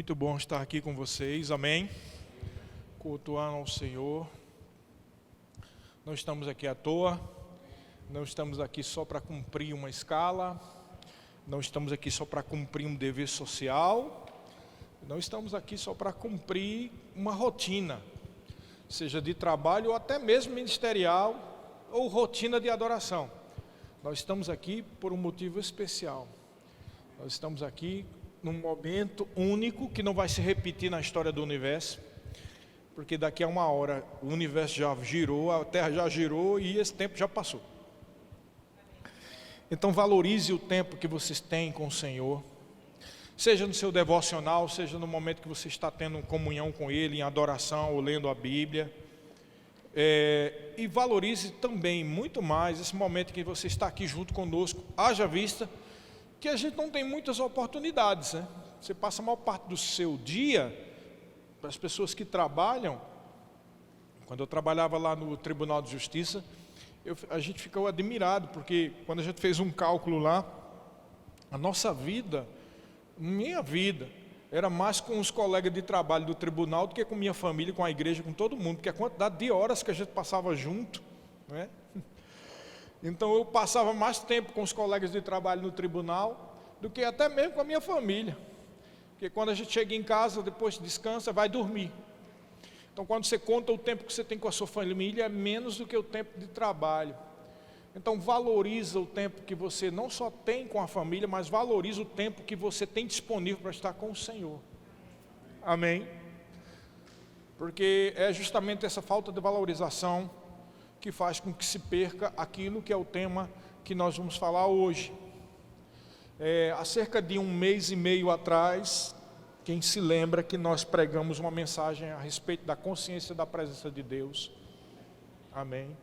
Muito bom estar aqui com vocês, amém? Cultuando ao Senhor. Não estamos aqui à toa, não estamos aqui só para cumprir uma escala, não estamos aqui só para cumprir um dever social, não estamos aqui só para cumprir uma rotina, seja de trabalho ou até mesmo ministerial ou rotina de adoração. Nós estamos aqui por um motivo especial. Nós estamos aqui num momento único que não vai se repetir na história do universo, porque daqui a uma hora o universo já girou, a Terra já girou e esse tempo já passou. Então valorize o tempo que vocês têm com o Senhor, seja no seu devocional, seja no momento que você está tendo comunhão com Ele, em adoração ou lendo a Bíblia. E valorize também muito mais esse momento que você está aqui junto conosco, haja vista que a gente não tem muitas oportunidades, né? Você passa a maior parte do seu dia, para as pessoas que trabalham. Quando eu trabalhava lá no Tribunal de Justiça, a gente ficou admirado, porque quando a gente fez um cálculo lá, a nossa vida, minha vida, era mais com os colegas de trabalho do tribunal do que com minha família, com a igreja, com todo mundo, porque a quantidade de horas que a gente passava junto, né? Então eu passava mais tempo com os colegas de trabalho no tribunal do que até mesmo com a minha família. Porque quando a gente chega em casa, depois descansa, vai dormir. Então quando você conta o tempo que você tem com a sua família, é menos do que o tempo de trabalho. Então valoriza o tempo que você não só tem com a família, mas valoriza o tempo que você tem disponível para estar com o Senhor. Amém? Porque é justamente essa falta de valorização que faz com que se perca aquilo que é o tema que nós vamos falar hoje. Há cerca de 1 mês e meio atrás, quem se lembra que nós pregamos uma mensagem a respeito da consciência da presença de Deus. Amém?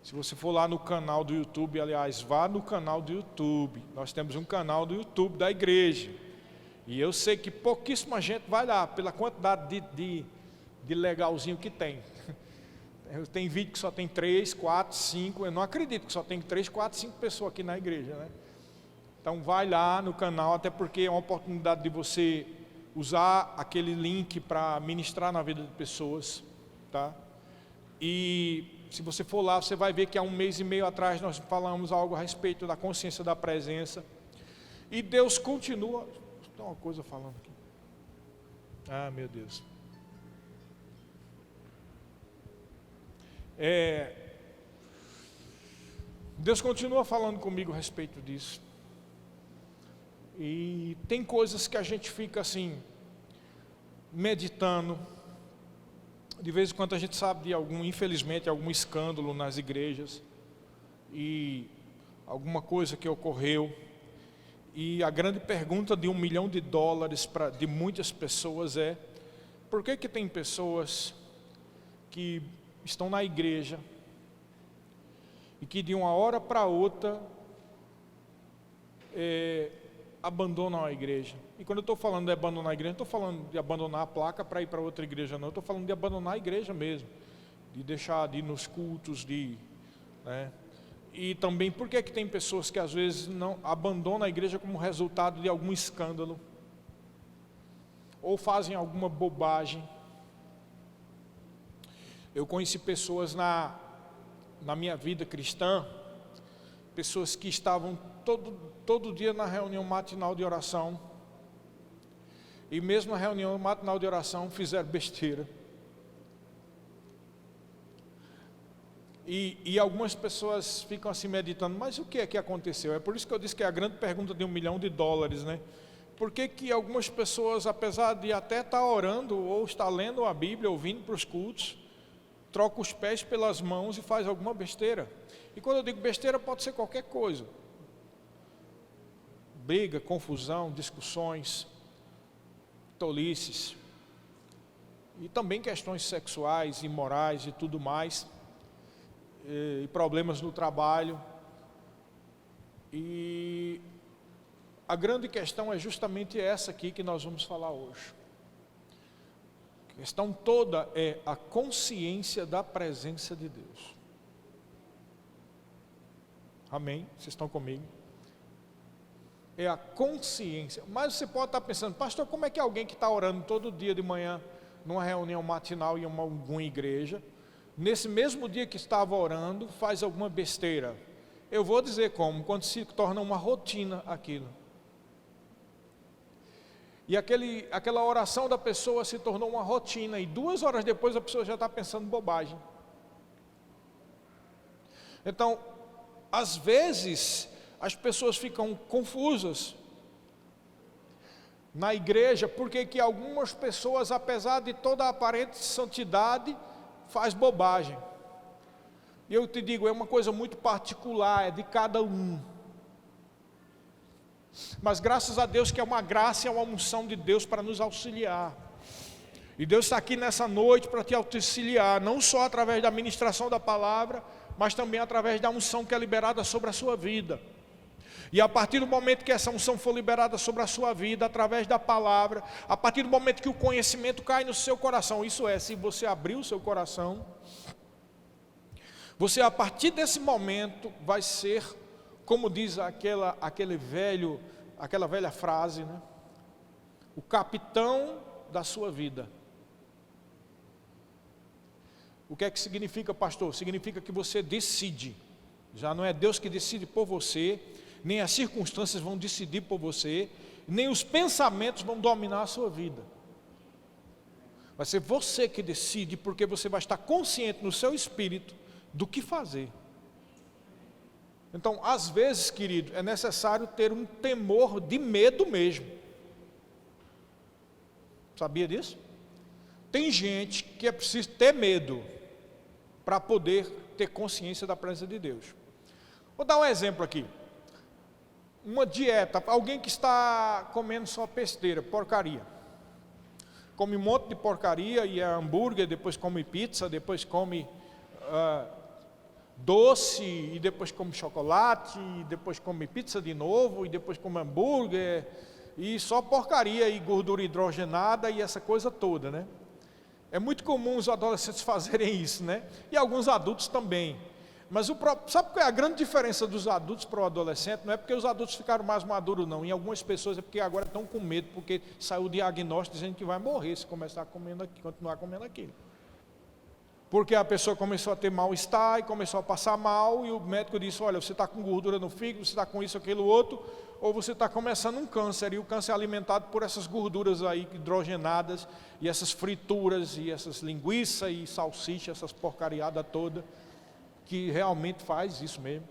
Se você for lá no canal do YouTube, aliás, vá no canal do YouTube. Nós temos um canal do YouTube da igreja. E eu sei que pouquíssima gente vai lá, pela quantidade de legalzinho que tem. Tem vídeo que só tem 3, 4, 5, eu não acredito que só tem 3, 4, 5 pessoas aqui na igreja, né? Então vai lá no canal, até porque é uma oportunidade de você usar aquele link para ministrar na vida de pessoas, tá? E se você for lá, você vai ver que há 1 mês e meio atrás nós falamos algo a respeito da consciência da presença. E Deus continua... Tem uma coisa falando aqui. Ah, meu Deus. Deus continua falando comigo a respeito disso. E tem coisas que a gente fica assim, meditando. De vez em quando a gente sabe de infelizmente, algum escândalo nas igrejas. E alguma coisa que ocorreu. E a grande pergunta de $1 milhão de muitas pessoas é: por que tem pessoas que estão na igreja e que de uma hora para outra abandonam a igreja? E quando eu estou falando de abandonar a igreja, não estou falando de abandonar a placa para ir para outra igreja, não. Eu estou falando de abandonar a igreja mesmo, de deixar de ir nos cultos, né? E também por que tem pessoas que às vezes não abandonam a igreja como resultado de algum escândalo, ou fazem alguma bobagem. Eu conheci pessoas na minha vida cristã, pessoas que estavam todo dia na reunião matinal de oração, e mesmo na reunião matinal de oração fizeram besteira. E algumas pessoas ficam assim meditando, mas o que é que aconteceu? É por isso que eu disse que é a grande pergunta de $1 milhão, né? Por que algumas pessoas, apesar de até estar orando, ou estar lendo a Bíblia, ou vindo para os cultos, troca os pés pelas mãos e faz alguma besteira? E quando eu digo besteira, pode ser qualquer coisa. Briga, confusão, discussões, tolices. E também questões sexuais, imorais e tudo mais. E problemas no trabalho. E a grande questão é justamente essa aqui que nós vamos falar hoje. A questão toda é a consciência da presença de Deus. Amém? Vocês estão comigo? é a consciência. Mas você pode estar pensando, pastor, como é que alguém que está orando todo dia de manhã, numa reunião matinal em alguma igreja, nesse mesmo dia que estava orando, faz alguma besteira? Eu vou dizer como, quando se torna uma rotina aquilo. E aquela oração da pessoa se tornou uma rotina, e 2 horas depois a pessoa já está pensando bobagem. Então, às vezes, as pessoas ficam confusas na igreja, porque que algumas pessoas, apesar de toda a aparente santidade, faz bobagem. E eu te digo, é uma coisa muito particular, é de cada um. Mas graças a Deus que é uma graça e é uma unção de Deus para nos auxiliar. E Deus está aqui nessa noite para te auxiliar, não só através da ministração da palavra, mas também através da unção que é liberada sobre a sua vida. E a partir do momento que essa unção for liberada sobre a sua vida, através da palavra, a partir do momento que o conhecimento cai no seu coração, isso é, se você abrir o seu coração, você a partir desse momento vai ser, como diz aquela velha frase, né? O capitão da sua vida. O que é que significa, pastor? Significa que você decide. Já não é Deus que decide por você, nem as circunstâncias vão decidir por você, nem os pensamentos vão dominar a sua vida. Vai ser você que decide, porque você vai estar consciente no seu espírito do que fazer. Então, às vezes, querido, é necessário ter um temor de medo mesmo. Sabia disso? Tem gente que é preciso ter medo para poder ter consciência da presença de Deus. Vou dar um exemplo aqui. Uma dieta, alguém que está comendo só besteira, porcaria. Come um monte de porcaria e é hambúrguer, depois come pizza, depois come doce, e depois come chocolate, e depois come pizza de novo, e depois come hambúrguer, e só porcaria e gordura hidrogenada e essa coisa toda, né? É muito comum os adolescentes fazerem isso, né? E alguns adultos também. Mas sabe qual é a grande diferença dos adultos para o adolescente? Não é porque os adultos ficaram mais maduros, não. Em algumas pessoas é porque agora estão com medo, porque saiu o diagnóstico dizendo que vai morrer se começar continuar comendo aquilo. Porque a pessoa começou a ter mal-estar e começou a passar mal, e o médico disse, olha, você está com gordura no fígado, você está com isso, aquilo, outro, ou você está começando um câncer, e o câncer é alimentado por essas gorduras aí hidrogenadas, e essas frituras, e essas linguiças, e salsicha, essas porcariadas todas, que realmente faz isso mesmo.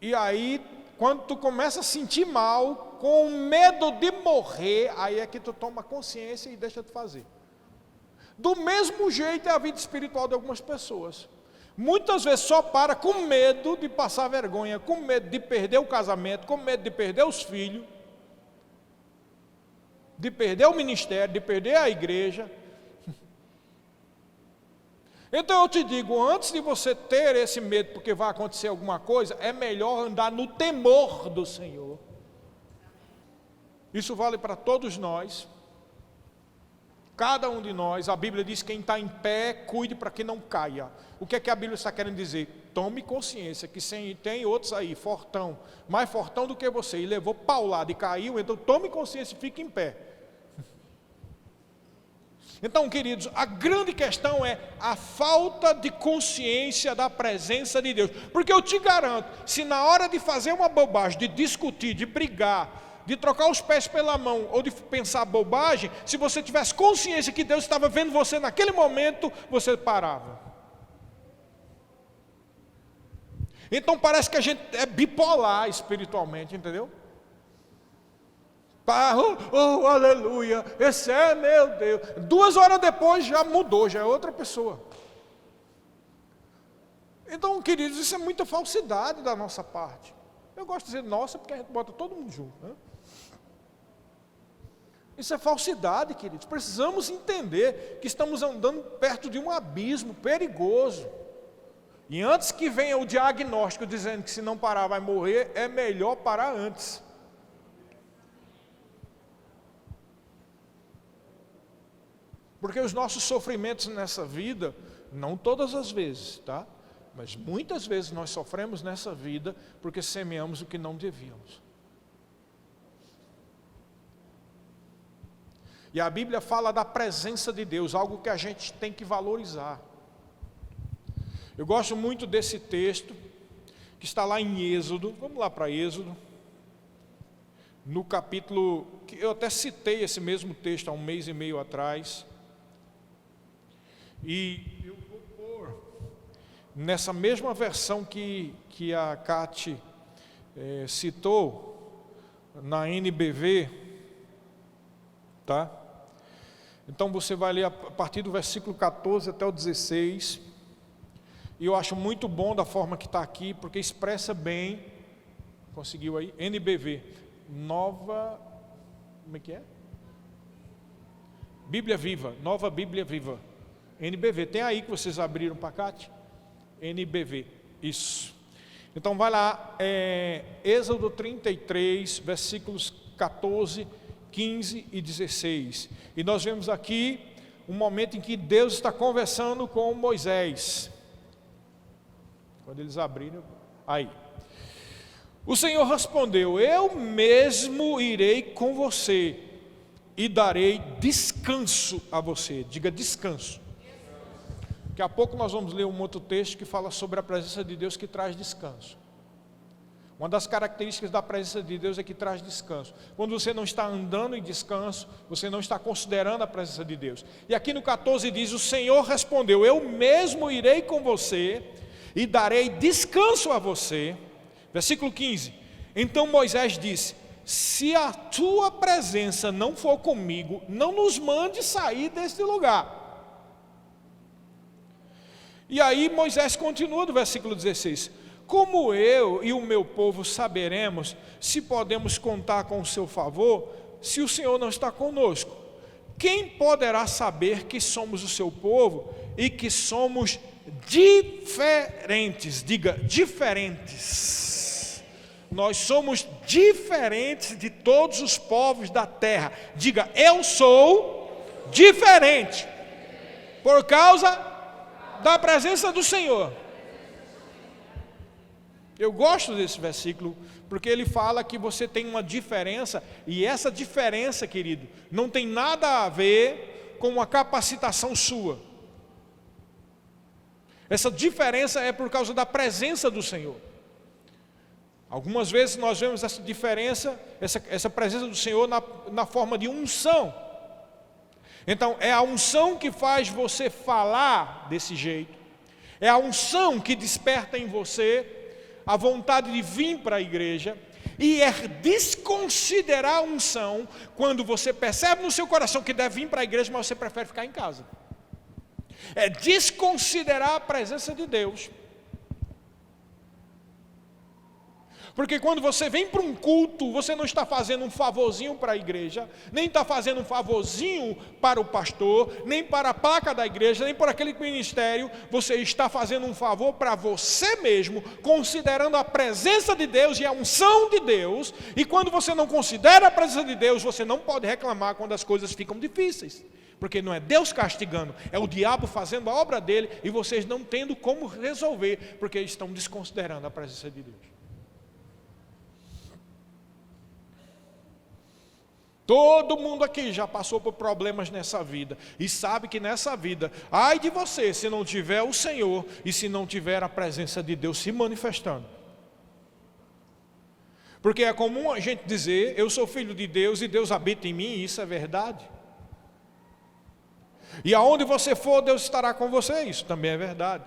E aí, quando tu começa a sentir mal, com medo de morrer, aí é que tu toma consciência e deixa de fazer. Do mesmo jeito é a vida espiritual de algumas pessoas. Muitas vezes só para com medo de passar vergonha, com medo de perder o casamento, com medo de perder os filhos, de perder o ministério, de perder a igreja. Então eu te digo, antes de você ter esse medo porque vai acontecer alguma coisa, é melhor andar no temor do Senhor. Isso vale para todos nós. Cada um de nós, a Bíblia diz que quem está em pé, cuide para que não caia. O que é que a Bíblia está querendo dizer? Tome consciência que tem outros aí, fortão, mais fortão do que você, e levou paulada e caiu, então tome consciência e fique em pé. Então, queridos, a grande questão é a falta de consciência da presença de Deus. Porque eu te garanto, se na hora de fazer uma bobagem, de discutir, de brigar, de trocar os pés pela mão ou de pensar bobagem, se você tivesse consciência que Deus estava vendo você naquele momento, você parava. Então parece que a gente é bipolar espiritualmente, entendeu? Oh, aleluia, esse é meu Deus. 2 horas depois já mudou, já é outra pessoa. Então, queridos, isso é muita falsidade da nossa parte. Eu gosto de dizer nossa, porque a gente bota todo mundo junto, né? Isso é falsidade, queridos. Precisamos entender que estamos andando perto de um abismo perigoso. E antes que venha o diagnóstico dizendo que se não parar vai morrer, é melhor parar antes. Porque os nossos sofrimentos nessa vida, não todas as vezes, tá? Mas muitas vezes nós sofremos nessa vida porque semeamos o que não devíamos. E a Bíblia fala da presença de Deus, algo que a gente tem que valorizar. Eu gosto muito desse texto, que está lá em Êxodo. Vamos lá para Êxodo. No capítulo, que eu até citei esse mesmo texto há um mês e meio atrás. E eu vou pôr nessa mesma versão que a Cate citou, na NBV, tá? Então você vai ler a partir do versículo 14 até o 16, e eu acho muito bom da forma que está aqui, porque expressa bem, conseguiu aí? NBV, nova, como é que é? Bíblia Viva, nova Bíblia Viva, NBV, tem aí que vocês abriram para cá? NBV, isso. Então vai lá, Êxodo 33, versículos 14, 15 e 16. E nós vemos aqui um momento em que Deus está conversando com Moisés. Quando eles abriram, aí. O Senhor respondeu: eu mesmo irei com você e darei descanso a você. Diga descanso. Daqui a pouco nós vamos ler um outro texto que fala sobre a presença de Deus que traz descanso. Uma das características da presença de Deus é que traz descanso. Quando você não está andando em descanso, você não está considerando a presença de Deus. E aqui no 14 diz: o Senhor respondeu: eu mesmo irei com você e darei descanso a você. Versículo 15. Então Moisés disse: se a tua presença não for comigo, não nos mande sair deste lugar. E aí Moisés continua do versículo 16: como eu e o meu povo saberemos se podemos contar com o seu favor, se o Senhor não está conosco? Quem poderá saber que somos o seu povo e que somos diferentes? Diga, diferentes. Nós somos diferentes de todos os povos da terra. Diga, eu sou diferente por causa da presença do Senhor. Eu gosto desse versículo, porque ele fala que você tem uma diferença, e essa diferença, querido, não tem nada a ver com uma capacitação sua. Essa diferença é por causa da presença do Senhor. Algumas vezes nós vemos essa diferença, essa presença do Senhor na forma de unção. Então é a unção que faz você falar desse jeito, é a unção que desperta em você a vontade de vir para a igreja, e é desconsiderar a unção quando você percebe no seu coração que deve vir para a igreja, mas você prefere ficar em casa. É desconsiderar a presença de Deus. Porque quando você vem para um culto, você não está fazendo um favorzinho para a igreja, nem está fazendo um favorzinho para o pastor, nem para a placa da igreja, nem para aquele ministério. Você está fazendo um favor para você mesmo, considerando a presença de Deus e a unção de Deus. E quando você não considera a presença de Deus, você não pode reclamar quando as coisas ficam difíceis. Porque não é Deus castigando, é o diabo fazendo a obra dele e vocês não tendo como resolver, porque estão desconsiderando a presença de Deus. Todo mundo aqui já passou por problemas nessa vida e sabe que nessa vida, ai de você se não tiver o Senhor e se não tiver a presença de Deus se manifestando. Porque é comum a gente dizer, eu sou filho de Deus e Deus habita em mim, e isso é verdade. E aonde você for, Deus estará com você, isso também é verdade.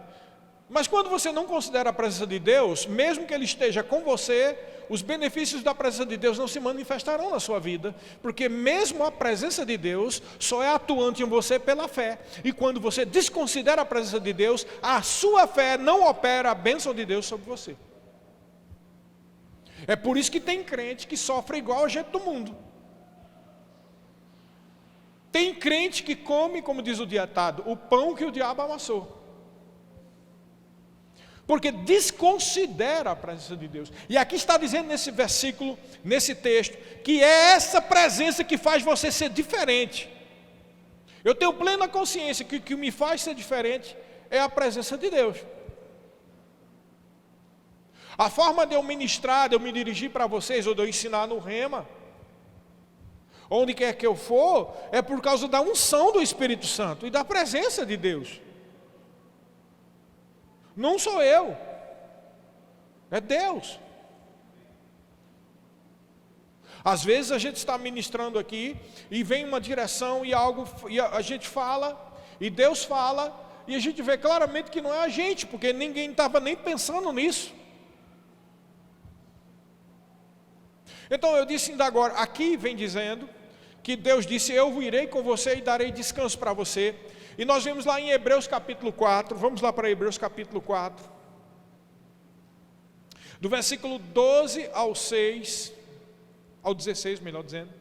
Mas quando você não considera a presença de Deus, mesmo que Ele esteja com você, os benefícios da presença de Deus não se manifestarão na sua vida, porque mesmo a presença de Deus só é atuante em você pela fé. E quando você desconsidera a presença de Deus, a sua fé não opera a bênção de Deus sobre você. É por isso que tem crente que sofre igual a gente do mundo. Tem crente que come, como diz o ditado, o pão que o diabo amassou. Porque desconsidera a presença de Deus. E aqui está dizendo nesse versículo, nesse texto, que é essa presença que faz você ser diferente. Eu tenho plena consciência que o que me faz ser diferente é a presença de Deus. A forma de eu ministrar, de eu me dirigir para vocês, ou de eu ensinar no Rema, onde quer que eu for, é por causa da unção do Espírito Santo e da presença de Deus. Não sou eu, é Deus. Às vezes a gente está ministrando aqui e vem uma direção e a gente fala, e Deus fala, e a gente vê claramente que não é a gente, porque ninguém estava nem pensando nisso. Então eu disse ainda agora, aqui vem dizendo que Deus disse: eu irei com você e darei descanso para você. E nós vemos lá em Hebreus capítulo 4, vamos lá para Hebreus capítulo 4, do versículo 12 ao 6, ao 16, melhor dizendo.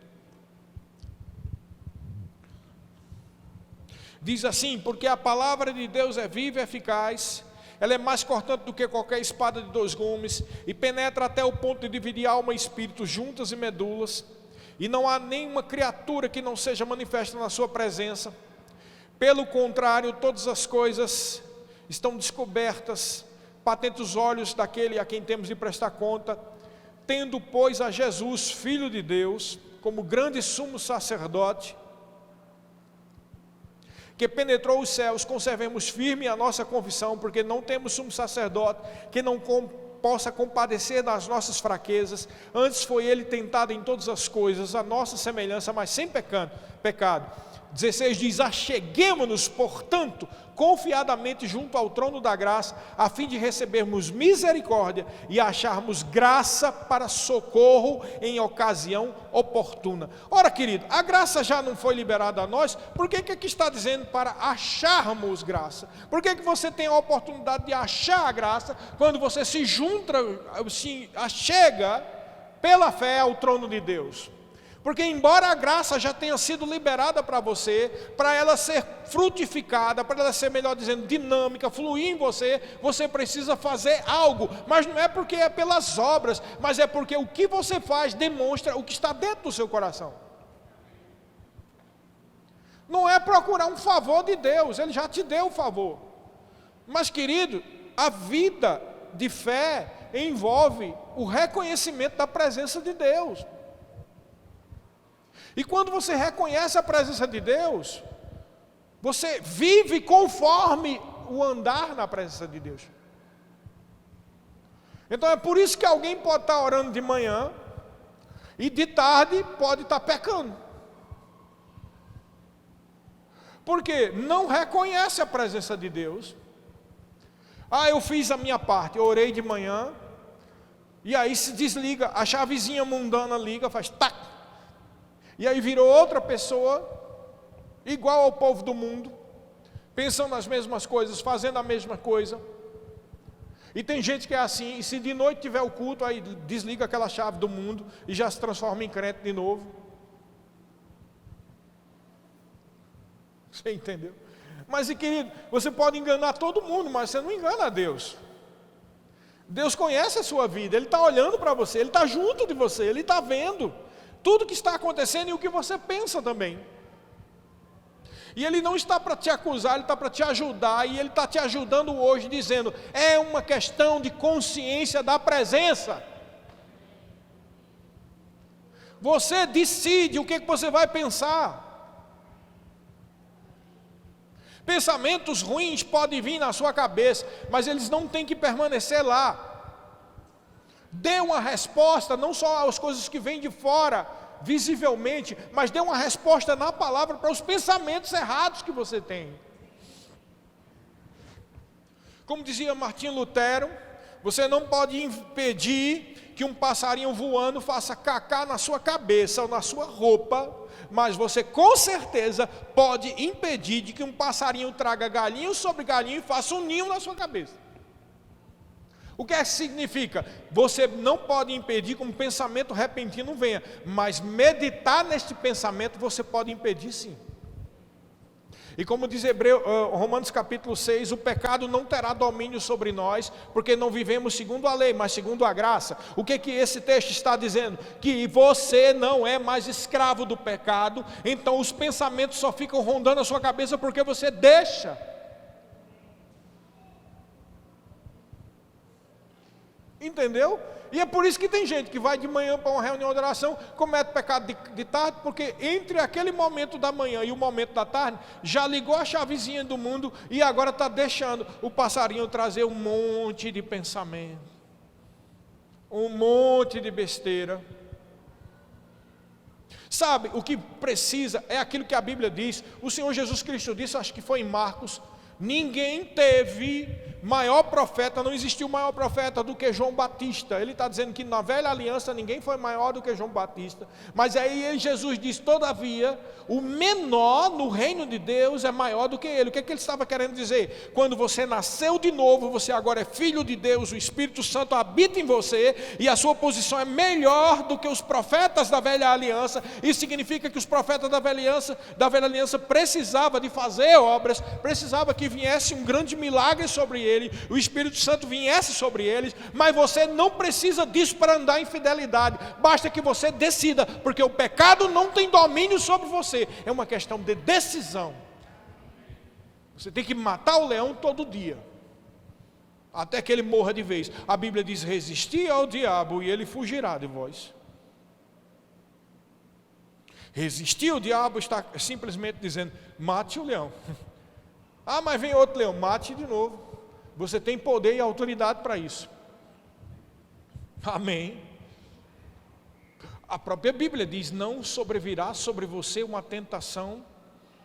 Diz assim: porque a palavra de Deus é viva e eficaz, ela é mais cortante do que qualquer espada de 2 gumes, e penetra até o ponto de dividir alma e espírito, juntas e medulas, e não há nenhuma criatura que não seja manifesta na sua presença. Pelo contrário, todas as coisas estão descobertas, patentes os olhos daquele a quem temos de prestar conta. Tendo, pois, a Jesus, Filho de Deus, como grande sumo sacerdote, que penetrou os céus, conservemos firme a nossa confissão, porque não temos sumo sacerdote que não possa compadecer das nossas fraquezas. Antes foi ele tentado em todas as coisas, a nossa semelhança, mas sem pecado. 16 diz: acheguemo-nos, portanto, confiadamente junto ao trono da graça, a fim de recebermos misericórdia e acharmos graça para socorro em ocasião oportuna. Ora, querido, a graça já não foi liberada a nós, por que aqui está dizendo para acharmos graça? Por que você tem a oportunidade de achar a graça quando você se junta, se achega pela fé ao trono de Deus? Porque embora a graça já tenha sido liberada para você, para ela ser frutificada, para ela ser, melhor dizendo, dinâmica, fluir em você, você precisa fazer algo. Mas não é porque é pelas obras, mas é porque o que você faz demonstra o que está dentro do seu coração. Não é procurar um favor de Deus, Ele já te deu o favor. Mas, querido, a vida de fé envolve o reconhecimento da presença de Deus. E quando você reconhece a presença de Deus, você vive conforme o andar na presença de Deus. Então é por isso que alguém pode estar orando de manhã e de tarde pode estar pecando. Porque não reconhece a presença de Deus. Eu fiz a minha parte, eu orei de manhã, e aí se desliga, a chavezinha mundana liga, faz tac. E aí virou outra pessoa, igual ao povo do mundo, pensando nas mesmas coisas, fazendo a mesma coisa. E tem gente que é assim, e se de noite tiver o culto, aí desliga aquela chave do mundo e já se transforma em crente de novo. Você entendeu? Mas, querido, você pode enganar todo mundo, mas você não engana a Deus. Deus conhece a sua vida, Ele está olhando para você, Ele está junto de você, Ele está vendo tudo que está acontecendo e o que você pensa também. E Ele não está para te acusar, Ele está para te ajudar. E Ele está te ajudando hoje dizendo: é uma questão de consciência da presença. Você decide o que você vai pensar. Pensamentos ruins podem vir na sua cabeça, mas eles não têm que permanecer lá. Dê uma resposta, não só às coisas que vêm de fora, visivelmente, mas dê uma resposta na palavra para os pensamentos errados que você tem. Como dizia Martinho Lutero, você não pode impedir que um passarinho voando faça cacá na sua cabeça ou na sua roupa, mas você com certeza pode impedir de que um passarinho traga galinho sobre galinho e faça um ninho na sua cabeça. O que é que significa? Você não pode impedir que um pensamento repentino venha, mas meditar neste pensamento você pode impedir sim. E como diz Romanos capítulo 6, o pecado não terá domínio sobre nós, porque não vivemos segundo a lei, mas segundo a graça. O que esse texto está dizendo? Que você não é mais escravo do pecado, então os pensamentos só ficam rondando a sua cabeça porque você deixa. Entendeu? E é por isso que tem gente que vai de manhã para uma reunião de oração, comete pecado de tarde, porque entre aquele momento da manhã e o momento da tarde, já ligou a chavezinha do mundo e agora está deixando o passarinho trazer um monte de pensamento, um monte de besteira. Sabe, o que precisa é aquilo que a Bíblia diz. O Senhor Jesus Cristo disse, acho que foi em Marcos: ninguém teve maior profeta, não existiu maior profeta do que João Batista. Ele está dizendo que na velha aliança ninguém foi maior do que João Batista. Mas aí Jesus diz, todavia, o menor no reino de Deus é maior do que ele. O que é que ele estava querendo dizer? Quando você nasceu de novo, você agora é filho de Deus, o Espírito Santo habita em você, e a sua posição é melhor do que os profetas da velha aliança. Isso significa que os profetas da velha aliança precisavam de fazer obras, precisava que viesse um grande milagre sobre ele, o Espírito Santo viesse sobre eles, mas você não precisa disso para andar em fidelidade, basta que você decida, porque o pecado não tem domínio sobre você, é uma questão de decisão. Você tem que matar o leão todo dia, até que ele morra de vez. A Bíblia diz, resistir ao diabo e ele fugirá de vós. Resistir ao diabo está simplesmente dizendo, mate o leão. Ah, mas vem outro leão, mate de novo. Você tem poder e autoridade para isso. Amém. A própria Bíblia diz, não sobrevirá sobre você uma tentação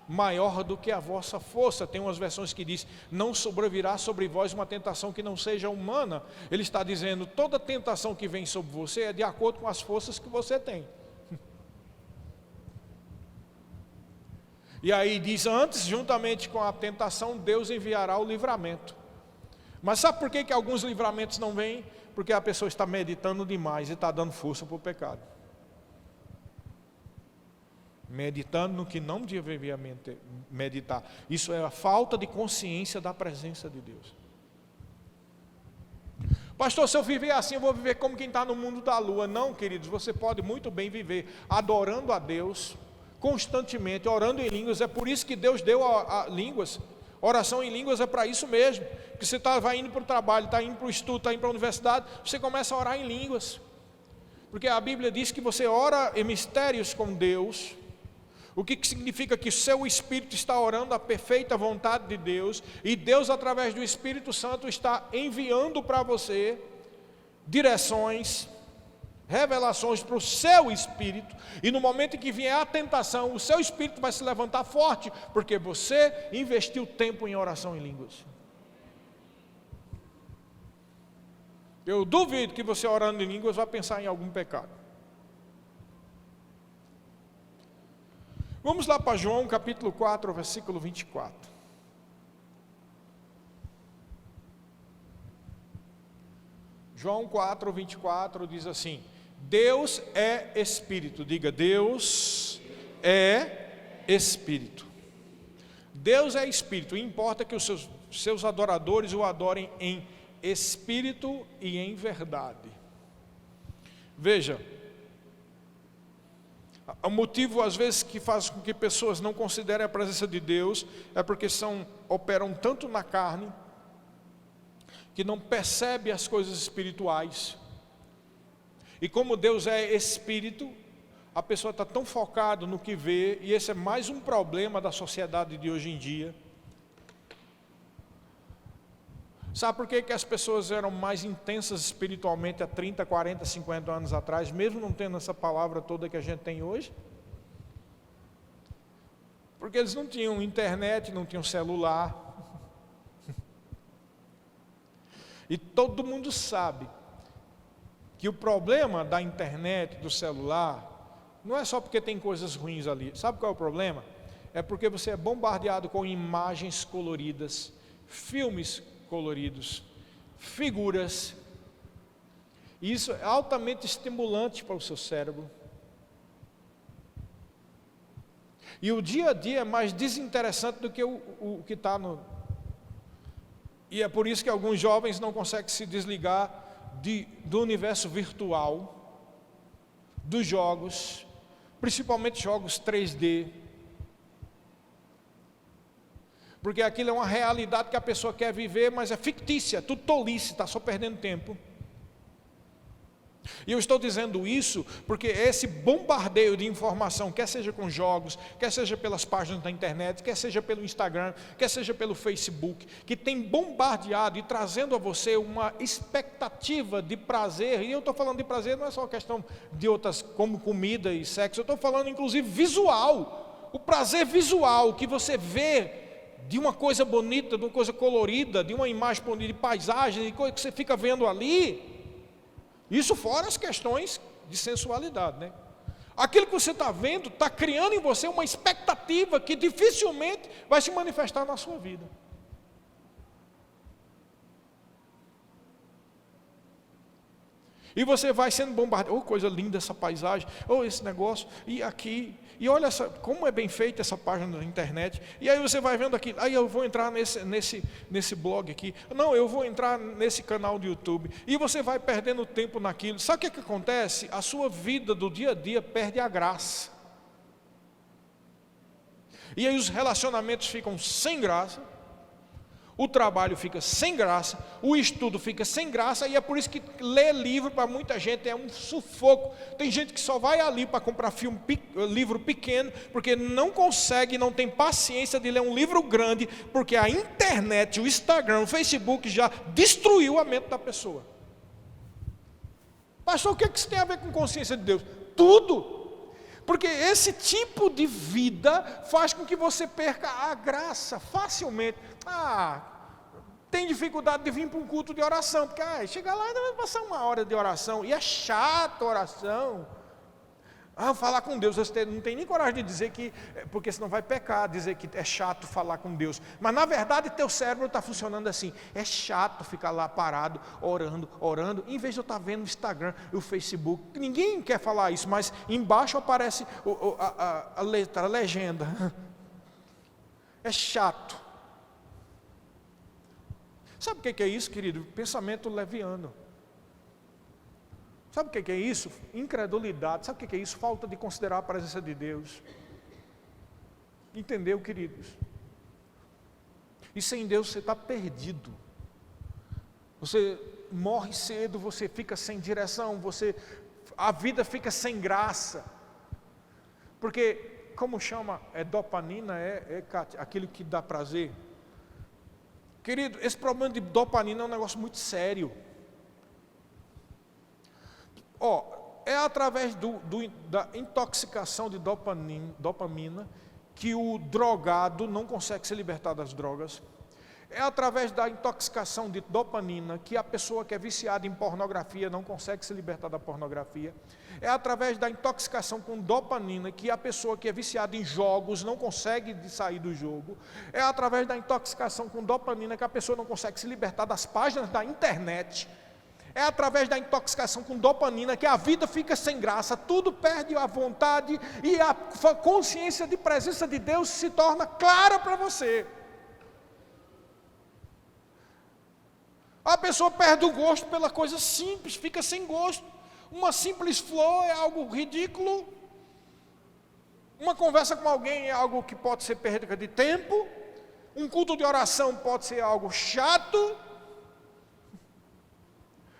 maior do que a vossa força. Tem umas versões que diz, não sobrevirá sobre vós uma tentação que não seja humana. Ele está dizendo, toda tentação que vem sobre você é de acordo com as forças que você tem. E aí diz, antes, juntamente com a tentação, Deus enviará o livramento. Mas sabe por que alguns livramentos não vêm? Porque a pessoa está meditando demais e está dando força para o pecado. Meditando no que não deveria meditar. Isso é a falta de consciência da presença de Deus. Pastor, se eu viver assim, eu vou viver como quem está no mundo da lua. Não, queridos, você pode muito bem viver adorando a Deus constantemente, orando em línguas. É por isso que Deus deu a línguas. Oração em línguas é para isso mesmo. Porque você vai indo para o trabalho, está indo para o estudo, está indo para a universidade, você começa a orar em línguas. Porque a Bíblia diz que você ora em mistérios com Deus, o que significa que o seu espírito está orando a perfeita vontade de Deus, e Deus, através do Espírito Santo, está enviando para você direções, revelações para o seu espírito, e no momento em que vier a tentação, o seu espírito vai se levantar forte, porque você investiu tempo em oração em línguas. Eu duvido que você orando em línguas vai pensar em algum pecado. Vamos lá para João capítulo 4, versículo 24. João 4, 24 diz assim: Deus é Espírito. Diga, Deus é Espírito. Deus é Espírito. Importa que os seus adoradores o adorem em Espírito e em verdade. Veja, o motivo às vezes que faz com que pessoas não considerem a presença de Deus é porque operam tanto na carne que não percebe as coisas espirituais. E como Deus é Espírito, a pessoa está tão focada no que vê, e esse é mais um problema da sociedade de hoje em dia. Sabe por que as pessoas eram mais intensas espiritualmente há 30, 40, 50 anos atrás, mesmo não tendo essa palavra toda que a gente tem hoje? Porque eles não tinham internet, não tinham celular. E todo mundo sabe que o problema da internet, do celular, não é só porque tem coisas ruins ali. Sabe qual é o problema? É porque você é bombardeado com imagens coloridas, filmes coloridos, figuras. Isso é altamente estimulante para o seu cérebro. E o dia a dia é mais desinteressante do que o que está no... E é por isso que alguns jovens não conseguem se desligar do universo virtual, dos jogos, principalmente jogos 3D. Porque aquilo é uma realidade que a pessoa quer viver, mas é fictícia, tudo tolice, está só perdendo tempo. E eu estou dizendo isso porque esse bombardeio de informação, quer seja com jogos, quer seja pelas páginas da internet, quer seja pelo Instagram, quer seja pelo Facebook, que tem bombardeado e trazendo a você uma expectativa de prazer. E eu estou falando de prazer, não é só questão de outras como comida e sexo, eu estou falando inclusive visual. O prazer visual que você vê de uma coisa bonita, de uma coisa colorida, de uma imagem bonita, de paisagem, de coisa que você fica vendo ali. Isso fora as questões de sensualidade, né? Aquilo que você está vendo está criando em você uma expectativa que dificilmente vai se manifestar na sua vida. E você vai sendo bombardeado, oh, coisa linda essa paisagem, oh, esse negócio, e aqui, e olha como é bem feita essa página da internet, e aí você vai vendo aqui, aí eu vou entrar nesse blog aqui, não, eu vou entrar nesse canal do YouTube, e você vai perdendo tempo naquilo. Sabe o que acontece? A sua vida do dia a dia perde a graça, e aí os relacionamentos ficam sem graça, o trabalho fica sem graça, o estudo fica sem graça, e é por isso que ler livro para muita gente é um sufoco. Tem gente que só vai ali para comprar livro pequeno, porque não consegue, não tem paciência de ler um livro grande, porque a internet, o Instagram, o Facebook já destruiu a mente da pessoa. Pastor, o que isso tem a ver com consciência de Deus? Tudo! Porque esse tipo de vida faz com que você perca a graça facilmente. Tem dificuldade de vir para um culto de oração, porque chega lá e vai passar uma hora de oração, e é chato a oração. Falar com Deus, você não tem nem coragem de dizer que, porque senão vai pecar, dizer que é chato falar com Deus. Mas na verdade teu cérebro está funcionando assim, é chato ficar lá parado, orando, em vez de eu estar vendo o Instagram, o Facebook. Ninguém quer falar isso, mas embaixo aparece a letra, a legenda. É chato. Sabe o que é isso, querido? Pensamento leviano. Sabe o que é isso? Incredulidade. Sabe o que é isso? Falta de considerar a presença de Deus. Entendeu, queridos? E sem Deus você está perdido. Você morre cedo, você fica sem direção, a vida fica sem graça. Porque, como chama, dopamina, aquilo que dá prazer. Querido, esse problema de dopamina é um negócio muito sério. É através da intoxicação de dopamina que o drogado não consegue se libertar das drogas. É através da intoxicação de dopamina que a pessoa que é viciada em pornografia não consegue se libertar da pornografia. É através da intoxicação com dopamina que a pessoa que é viciada em jogos não consegue sair do jogo. É através da intoxicação com dopamina que a pessoa não consegue se libertar das páginas da internet. É através da intoxicação com dopamina que a vida fica sem graça, tudo perde a vontade e a consciência de presença de Deus se torna clara para você. A pessoa perde o gosto pela coisa simples, fica sem gosto. Uma simples flor é algo ridículo. Uma conversa com alguém é algo que pode ser perda de tempo. Um culto de oração pode ser algo chato.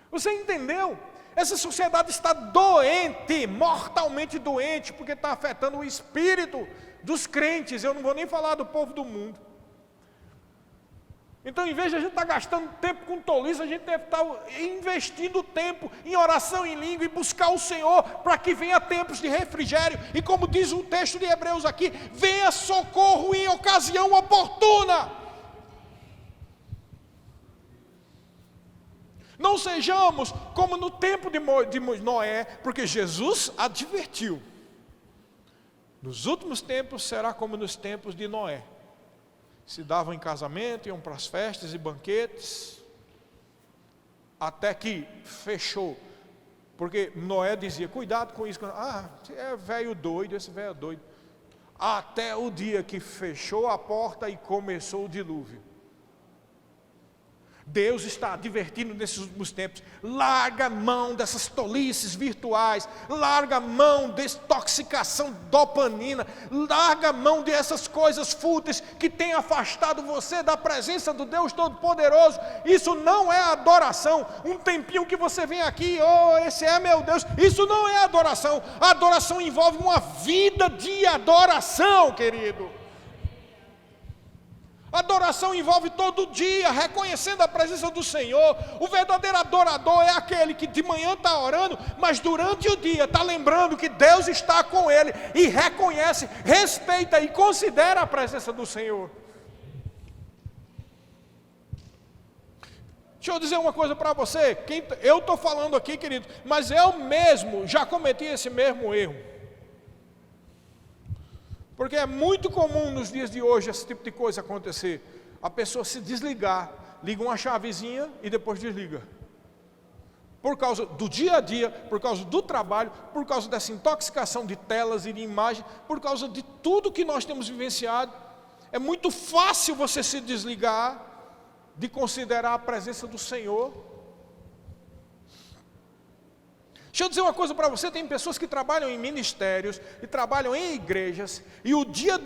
Você entendeu? Essa sociedade está doente, mortalmente doente, porque está afetando o espírito dos crentes. Eu não vou nem falar do povo do mundo. Então, em vez de a gente estar gastando tempo com tolice, a gente deve estar investindo tempo em oração em língua e buscar o Senhor para que venha tempos de refrigério. E como diz o texto de Hebreus aqui, venha socorro em ocasião oportuna. Não sejamos como no tempo de Noé, porque Jesus advertiu. Nos últimos tempos será como nos tempos de Noé. Se davam em casamento, iam para as festas e banquetes, até que fechou, porque Noé dizia, cuidado com isso, é velho doido, esse velho é doido, até o dia que fechou a porta e começou o dilúvio. Deus está advertindo nesses últimos tempos: larga a mão dessas tolices virtuais, larga a mão de intoxicação de dopamina, larga a mão dessas coisas fúteis que têm afastado você da presença do Deus Todo-Poderoso. Isso não é adoração. Um tempinho que você vem aqui, oh, esse é meu Deus, isso não é adoração. A adoração envolve uma vida de adoração, querido. Adoração envolve todo dia, reconhecendo a presença do Senhor. O verdadeiro adorador é aquele que de manhã está orando, mas durante o dia está lembrando que Deus está com ele, e reconhece, respeita e considera a presença do Senhor. Deixa eu dizer uma coisa para você, eu estou falando aqui, querido, mas eu mesmo já cometi esse mesmo erro. Porque é muito comum nos dias de hoje esse tipo de coisa acontecer. A pessoa se desligar, liga uma chavezinha e depois desliga. Por causa do dia a dia, por causa do trabalho, por causa dessa intoxicação de telas e de imagem, por causa de tudo que nós temos vivenciado. É muito fácil você se desligar de considerar a presença do Senhor. Deixa eu dizer uma coisa para você, tem pessoas que trabalham em ministérios e trabalham em igrejas, e o dia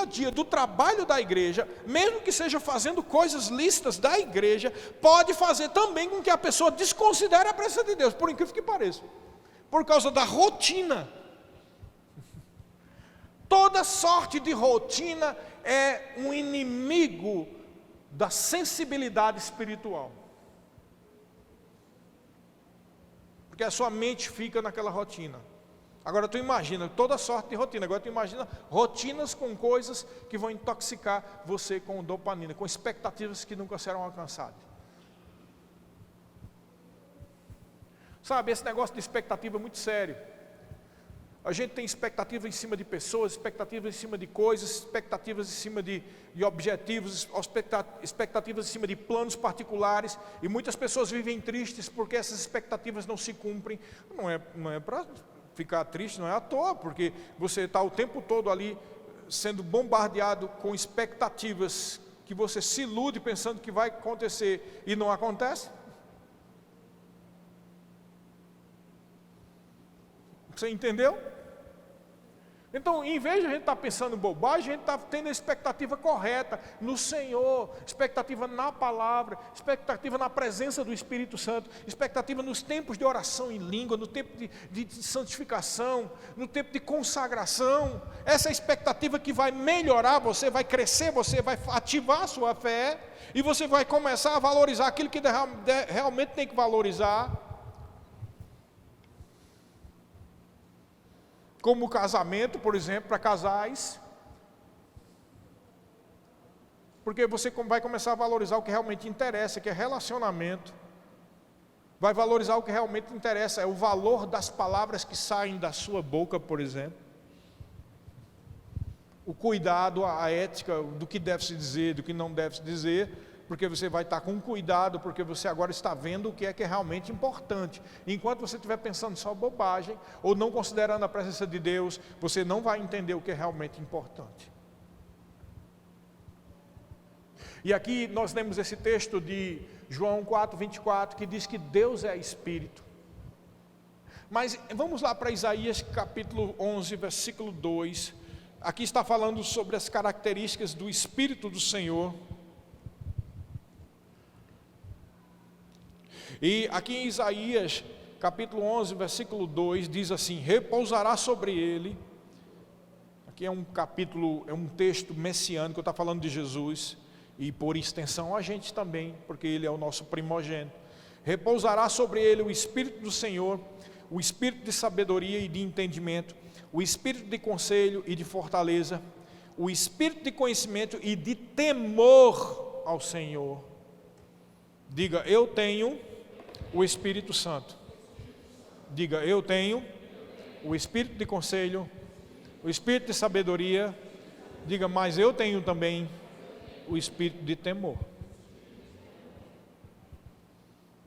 a dia do trabalho da igreja, mesmo que seja fazendo coisas lícitas da igreja, pode fazer também com que a pessoa desconsidere a presença de Deus, por incrível que pareça, por causa da rotina. Toda sorte de rotina é um inimigo da sensibilidade espiritual. Porque a sua mente fica naquela rotina. Agora tu imagina toda sorte de rotina. Agora tu imagina rotinas com coisas que vão intoxicar você com dopamina, com expectativas que nunca serão alcançadas. Sabe, esse negócio de expectativa é muito sério. A gente tem expectativa em cima de pessoas, expectativas em cima de coisas, expectativas em cima de objetivos, expectativas em cima de planos particulares, e muitas pessoas vivem tristes porque essas expectativas não se cumprem. Não é para ficar triste, não é à toa, porque você está o tempo todo ali sendo bombardeado com expectativas que você se ilude pensando que vai acontecer e não acontece. Você entendeu? Então, em vez de a gente estar pensando em bobagem, a gente está tendo a expectativa correta no Senhor, expectativa na palavra, expectativa na presença do Espírito Santo, expectativa nos tempos de oração em língua, no tempo de santificação, no tempo de consagração. Essa é a expectativa que vai melhorar você, vai crescer você, vai ativar a sua fé, e você vai começar a valorizar aquilo que realmente tem que valorizar. Como o casamento, por exemplo, para casais. Porque você vai começar a valorizar o que realmente interessa, que é relacionamento. Vai valorizar o que realmente interessa, é o valor das palavras que saem da sua boca, por exemplo. O cuidado, a ética do que deve se dizer, do que não deve se dizer. Porque você vai estar com cuidado, porque você agora está vendo o que é realmente importante. Enquanto você estiver pensando só bobagem, ou não considerando a presença de Deus, você não vai entender o que é realmente importante. E aqui nós temos esse texto de João 4:24, que diz que Deus é Espírito. Mas vamos lá para Isaías capítulo 11, versículo 2. Aqui está falando sobre as características do Espírito do Senhor. E aqui em Isaías, capítulo 11, versículo 2, diz assim: repousará sobre ele. Aqui é um capítulo, é um texto messiânico, está falando de Jesus, e por extensão a gente também, porque ele é o nosso primogênito. Repousará sobre ele o Espírito do Senhor, o Espírito de sabedoria e de entendimento, o Espírito de conselho e de fortaleza, o Espírito de conhecimento e de temor ao Senhor. Diga, eu tenho o Espírito Santo. Diga, eu tenho o Espírito de conselho, o Espírito de sabedoria. Diga, mas eu tenho também o Espírito de temor.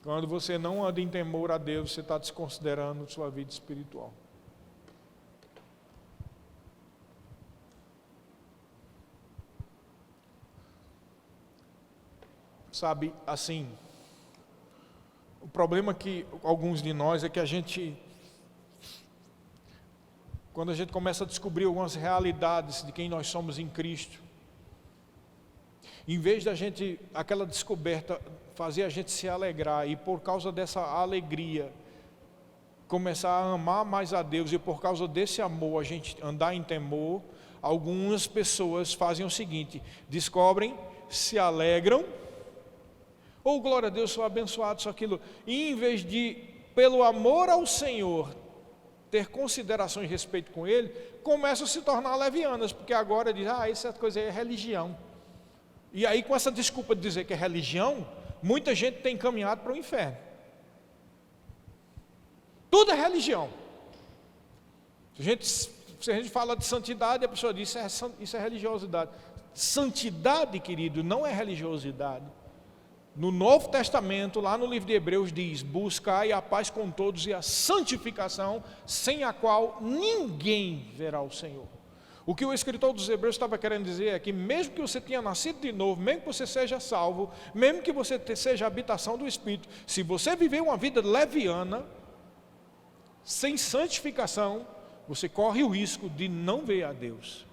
Quando você não anda em temor a Deus, você está desconsiderando sua vida espiritual. Sabe, assim, o problema que alguns de nós é que quando a gente começa a descobrir algumas realidades de quem nós somos em Cristo, em vez da gente, aquela descoberta, fazer a gente se alegrar, e por causa dessa alegria, começar a amar mais a Deus, e por causa desse amor, a gente andar em temor, algumas pessoas fazem o seguinte: descobrem, se alegram, ou glória a Deus, sou abençoado, sou aquilo, e em vez de, pelo amor ao Senhor, ter consideração e respeito com Ele, começam a se tornar levianas, porque agora diz, essa coisa aí é religião. E aí, com essa desculpa de dizer que é religião, muita gente tem caminhado para o inferno. Tudo é religião. Se a gente fala de santidade, a pessoa diz, isso é religiosidade. Santidade, querido, não é religiosidade. No Novo Testamento, lá no livro de Hebreus, diz: buscai a paz com todos e a santificação, sem a qual ninguém verá o Senhor. O que o escritor dos Hebreus estava querendo dizer é que mesmo que você tenha nascido de novo, mesmo que você seja salvo, mesmo que você seja a habitação do Espírito, se você viver uma vida leviana, sem santificação, você corre o risco de não ver a Deus.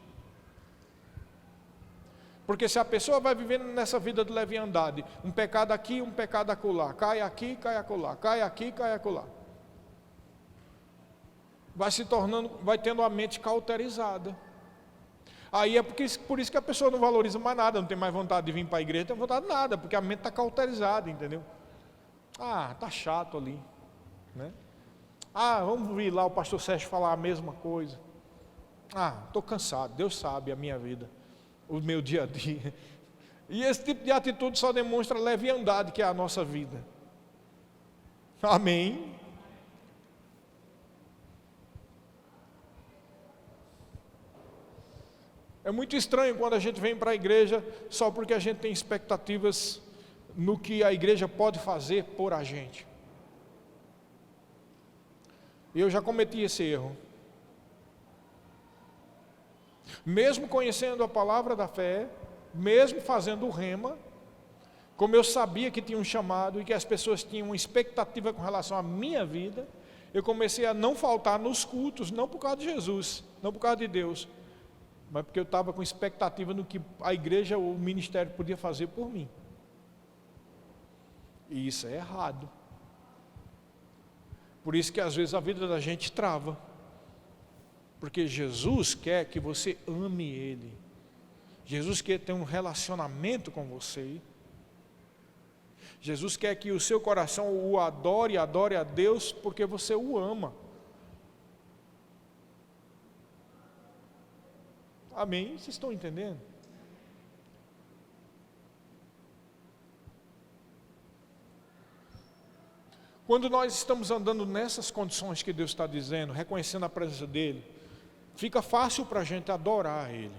Porque se a pessoa vai vivendo nessa vida de leviandade, um pecado aqui, um pecado acolá, cai aqui, cai acolá, cai aqui, cai acolá, vai se tornando, vai tendo a mente cauterizada. Aí é por isso que a pessoa não valoriza mais nada, não tem mais vontade de vir para a igreja, não tem vontade de nada, porque a mente está cauterizada, entendeu? Está chato ali, né? Vamos vir lá o pastor Sérgio falar a mesma coisa. Estou cansado, Deus sabe a minha vida, o meu dia a dia. E esse tipo de atitude só demonstra a leviandade que é a nossa vida. Amém? É muito estranho quando a gente vem para a igreja só porque a gente tem expectativas no que a igreja pode fazer por a gente. Eu já cometi esse erro. Mesmo conhecendo a palavra da fé, mesmo fazendo o rema, como eu sabia que tinha um chamado e que as pessoas tinham uma expectativa com relação à minha vida, eu comecei a não faltar nos cultos, não por causa de Jesus, não por causa de Deus, mas porque eu estava com expectativa no que a igreja ou o ministério podia fazer por mim. E isso é errado. Por isso que às vezes a vida da gente trava. Porque Jesus quer que você ame Ele. Jesus quer ter um relacionamento com você. Jesus quer que o seu coração o adore a Deus porque você o ama. Amém? Vocês estão entendendo? Quando nós estamos andando nessas condições que Deus está dizendo, reconhecendo a presença dEle, fica fácil para a gente adorar Ele.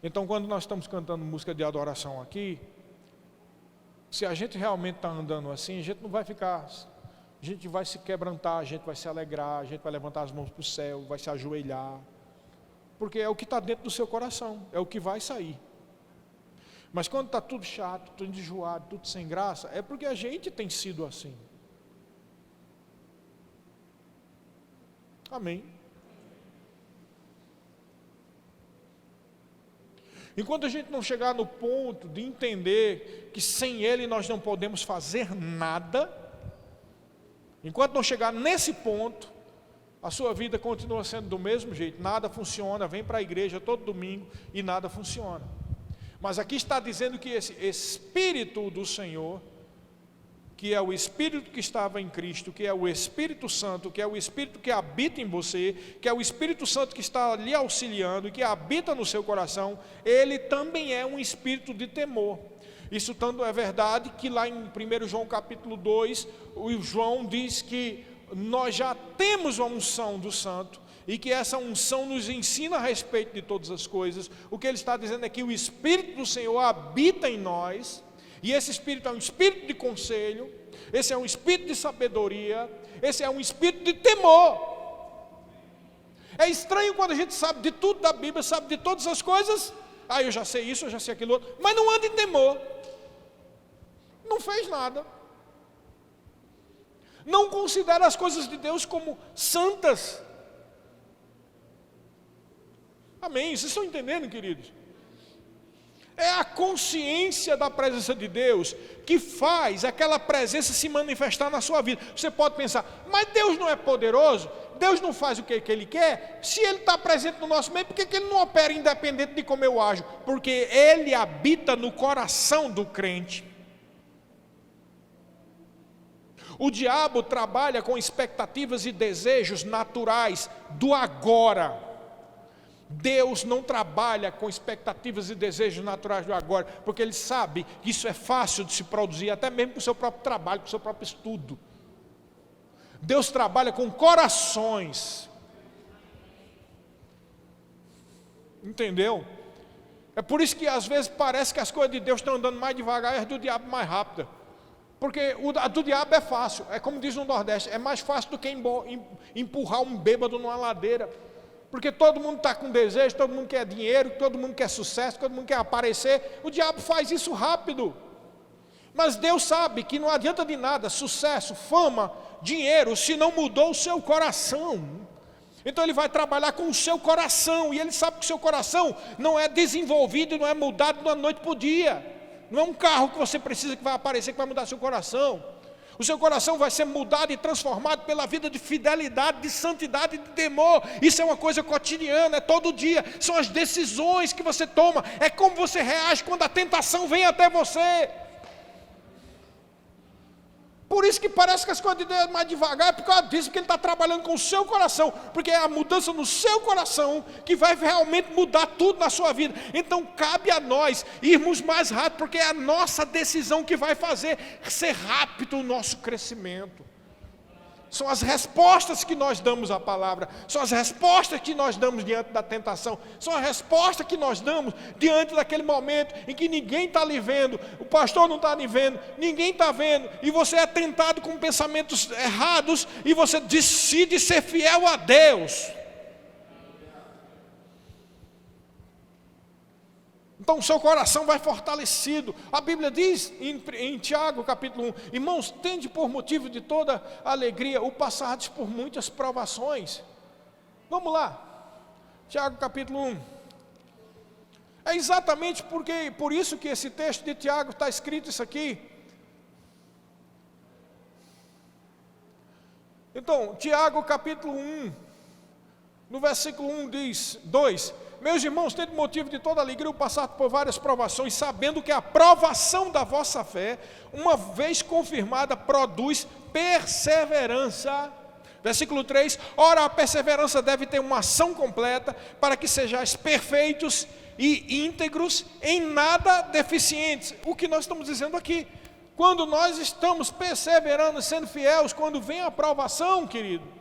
Então, quando nós estamos cantando música de adoração aqui, se a gente realmente está andando assim, a gente não vai ficar, a gente vai se quebrantar, a gente vai se alegrar, a gente vai levantar as mãos para o céu, vai se ajoelhar, porque é o que está dentro do seu coração, é o que vai sair. Mas quando está tudo chato, tudo enjoado, tudo sem graça, é porque a gente tem sido assim. Amém? Enquanto a gente não chegar no ponto de entender que sem Ele nós não podemos fazer nada, enquanto não chegar nesse ponto, a sua vida continua sendo do mesmo jeito, nada funciona, vem para a igreja todo domingo e nada funciona. Mas aqui está dizendo que esse Espírito do Senhor, que é o Espírito que estava em Cristo, que é o Espírito Santo, que é o Espírito que habita em você, que é o Espírito Santo que está lhe auxiliando e que habita no seu coração, ele também é um espírito de temor. Isso tanto é verdade que lá em 1 João capítulo 2, o João diz que nós já temos a unção do Santo, e que essa unção nos ensina a respeito de todas as coisas. O que ele está dizendo é que o Espírito do Senhor habita em nós, e esse Espírito é um Espírito de conselho, esse é um Espírito de sabedoria, esse é um Espírito de temor. É estranho quando a gente sabe de tudo da Bíblia, sabe de todas as coisas, eu já sei isso, eu já sei aquilo outro, mas não anda em temor. não fez nada. Não considera as coisas de Deus como santas. Amém? Vocês estão entendendo, queridos? É a consciência da presença de Deus que faz aquela presença se manifestar na sua vida. Você pode pensar, mas Deus não é poderoso? Deus não faz o que Ele quer? Se Ele está presente no nosso meio, por que Ele não opera independente de como eu ajo? Porque Ele habita no coração do crente. O diabo trabalha com expectativas e desejos naturais do agora. Deus não trabalha com expectativas e desejos naturais do agora, porque Ele sabe que isso é fácil de se produzir, até mesmo com o seu próprio trabalho, com o seu próprio estudo. Deus trabalha com corações. Entendeu? É por isso que às vezes parece que as coisas de Deus estão andando mais devagar e as do diabo mais rápida. Porque a do diabo é fácil, é como diz no Nordeste, é mais fácil do que empurrar um bêbado numa ladeira. Porque todo mundo está com desejo, todo mundo quer dinheiro, todo mundo quer sucesso, todo mundo quer aparecer. O diabo faz isso rápido. Mas Deus sabe que não adianta de nada sucesso, fama, dinheiro, se não mudou o seu coração. Então Ele vai trabalhar com o seu coração. E Ele sabe que o seu coração não é desenvolvido, não é mudado da noite para o dia. Não é um carro que você precisa que vai aparecer, que vai mudar seu coração. O seu coração vai ser mudado e transformado pela vida de fidelidade, de santidade e de temor. Isso é uma coisa cotidiana, é todo dia. São as decisões que você toma. É como você reage quando a tentação vem até você. Por isso que parece que as coisas de Deus é mais devagar, é por causa disso, porque Ele está trabalhando com o seu coração, porque é a mudança no seu coração que vai realmente mudar tudo na sua vida. Então cabe a nós irmos mais rápido, porque é a nossa decisão que vai fazer ser rápido o nosso crescimento. São as respostas que nós damos à palavra, são as respostas que nós damos diante da tentação, são as respostas que nós damos diante daquele momento em que ninguém está lhe vendo, o pastor não está lhe vendo, ninguém está vendo, e você é tentado com pensamentos errados, e você decide ser fiel a Deus. Então o seu coração vai fortalecido. A Bíblia diz em Tiago capítulo 1, irmãos, tende por motivo de toda alegria o passardes por muitas provações. Vamos lá, Tiago capítulo 1. É exatamente por isso que esse texto de Tiago está escrito isso aqui. Então, Tiago capítulo 1, no versículo 1 diz, 2: meus irmãos, tendo motivo de toda alegria o passar por várias provações, sabendo que a provação da vossa fé, uma vez confirmada, produz perseverança. Versículo 3: ora, a perseverança deve ter uma ação completa, para que sejais perfeitos e íntegros, em nada deficientes. O que nós estamos dizendo aqui, quando nós estamos perseverando, sendo fiéis, quando vem a provação, querido,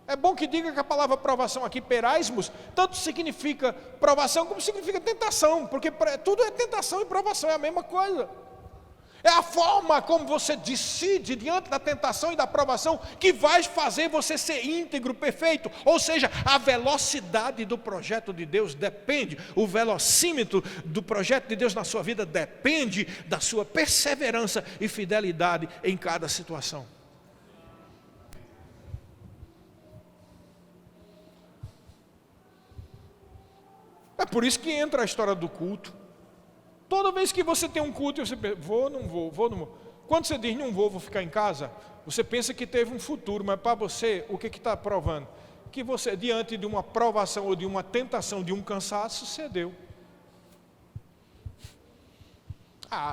é bom que diga que a palavra provação aqui, peraismos, tanto significa provação como significa tentação, porque tudo é tentação e provação, é a mesma coisa. É a forma como você decide diante da tentação e da provação que vai fazer você ser íntegro, perfeito. Ou seja, a velocidade do projeto de Deus depende, o velocímetro do projeto de Deus na sua vida depende da sua perseverança e fidelidade em cada situação. É por isso que entra a história do culto. Toda vez que você tem um culto, você pensa, vou, não vou. Quando você diz, não vou ficar em casa, você pensa que teve um futuro, mas para você, o que está provando? Que você, diante de uma provação ou de uma tentação, de um cansaço, cedeu.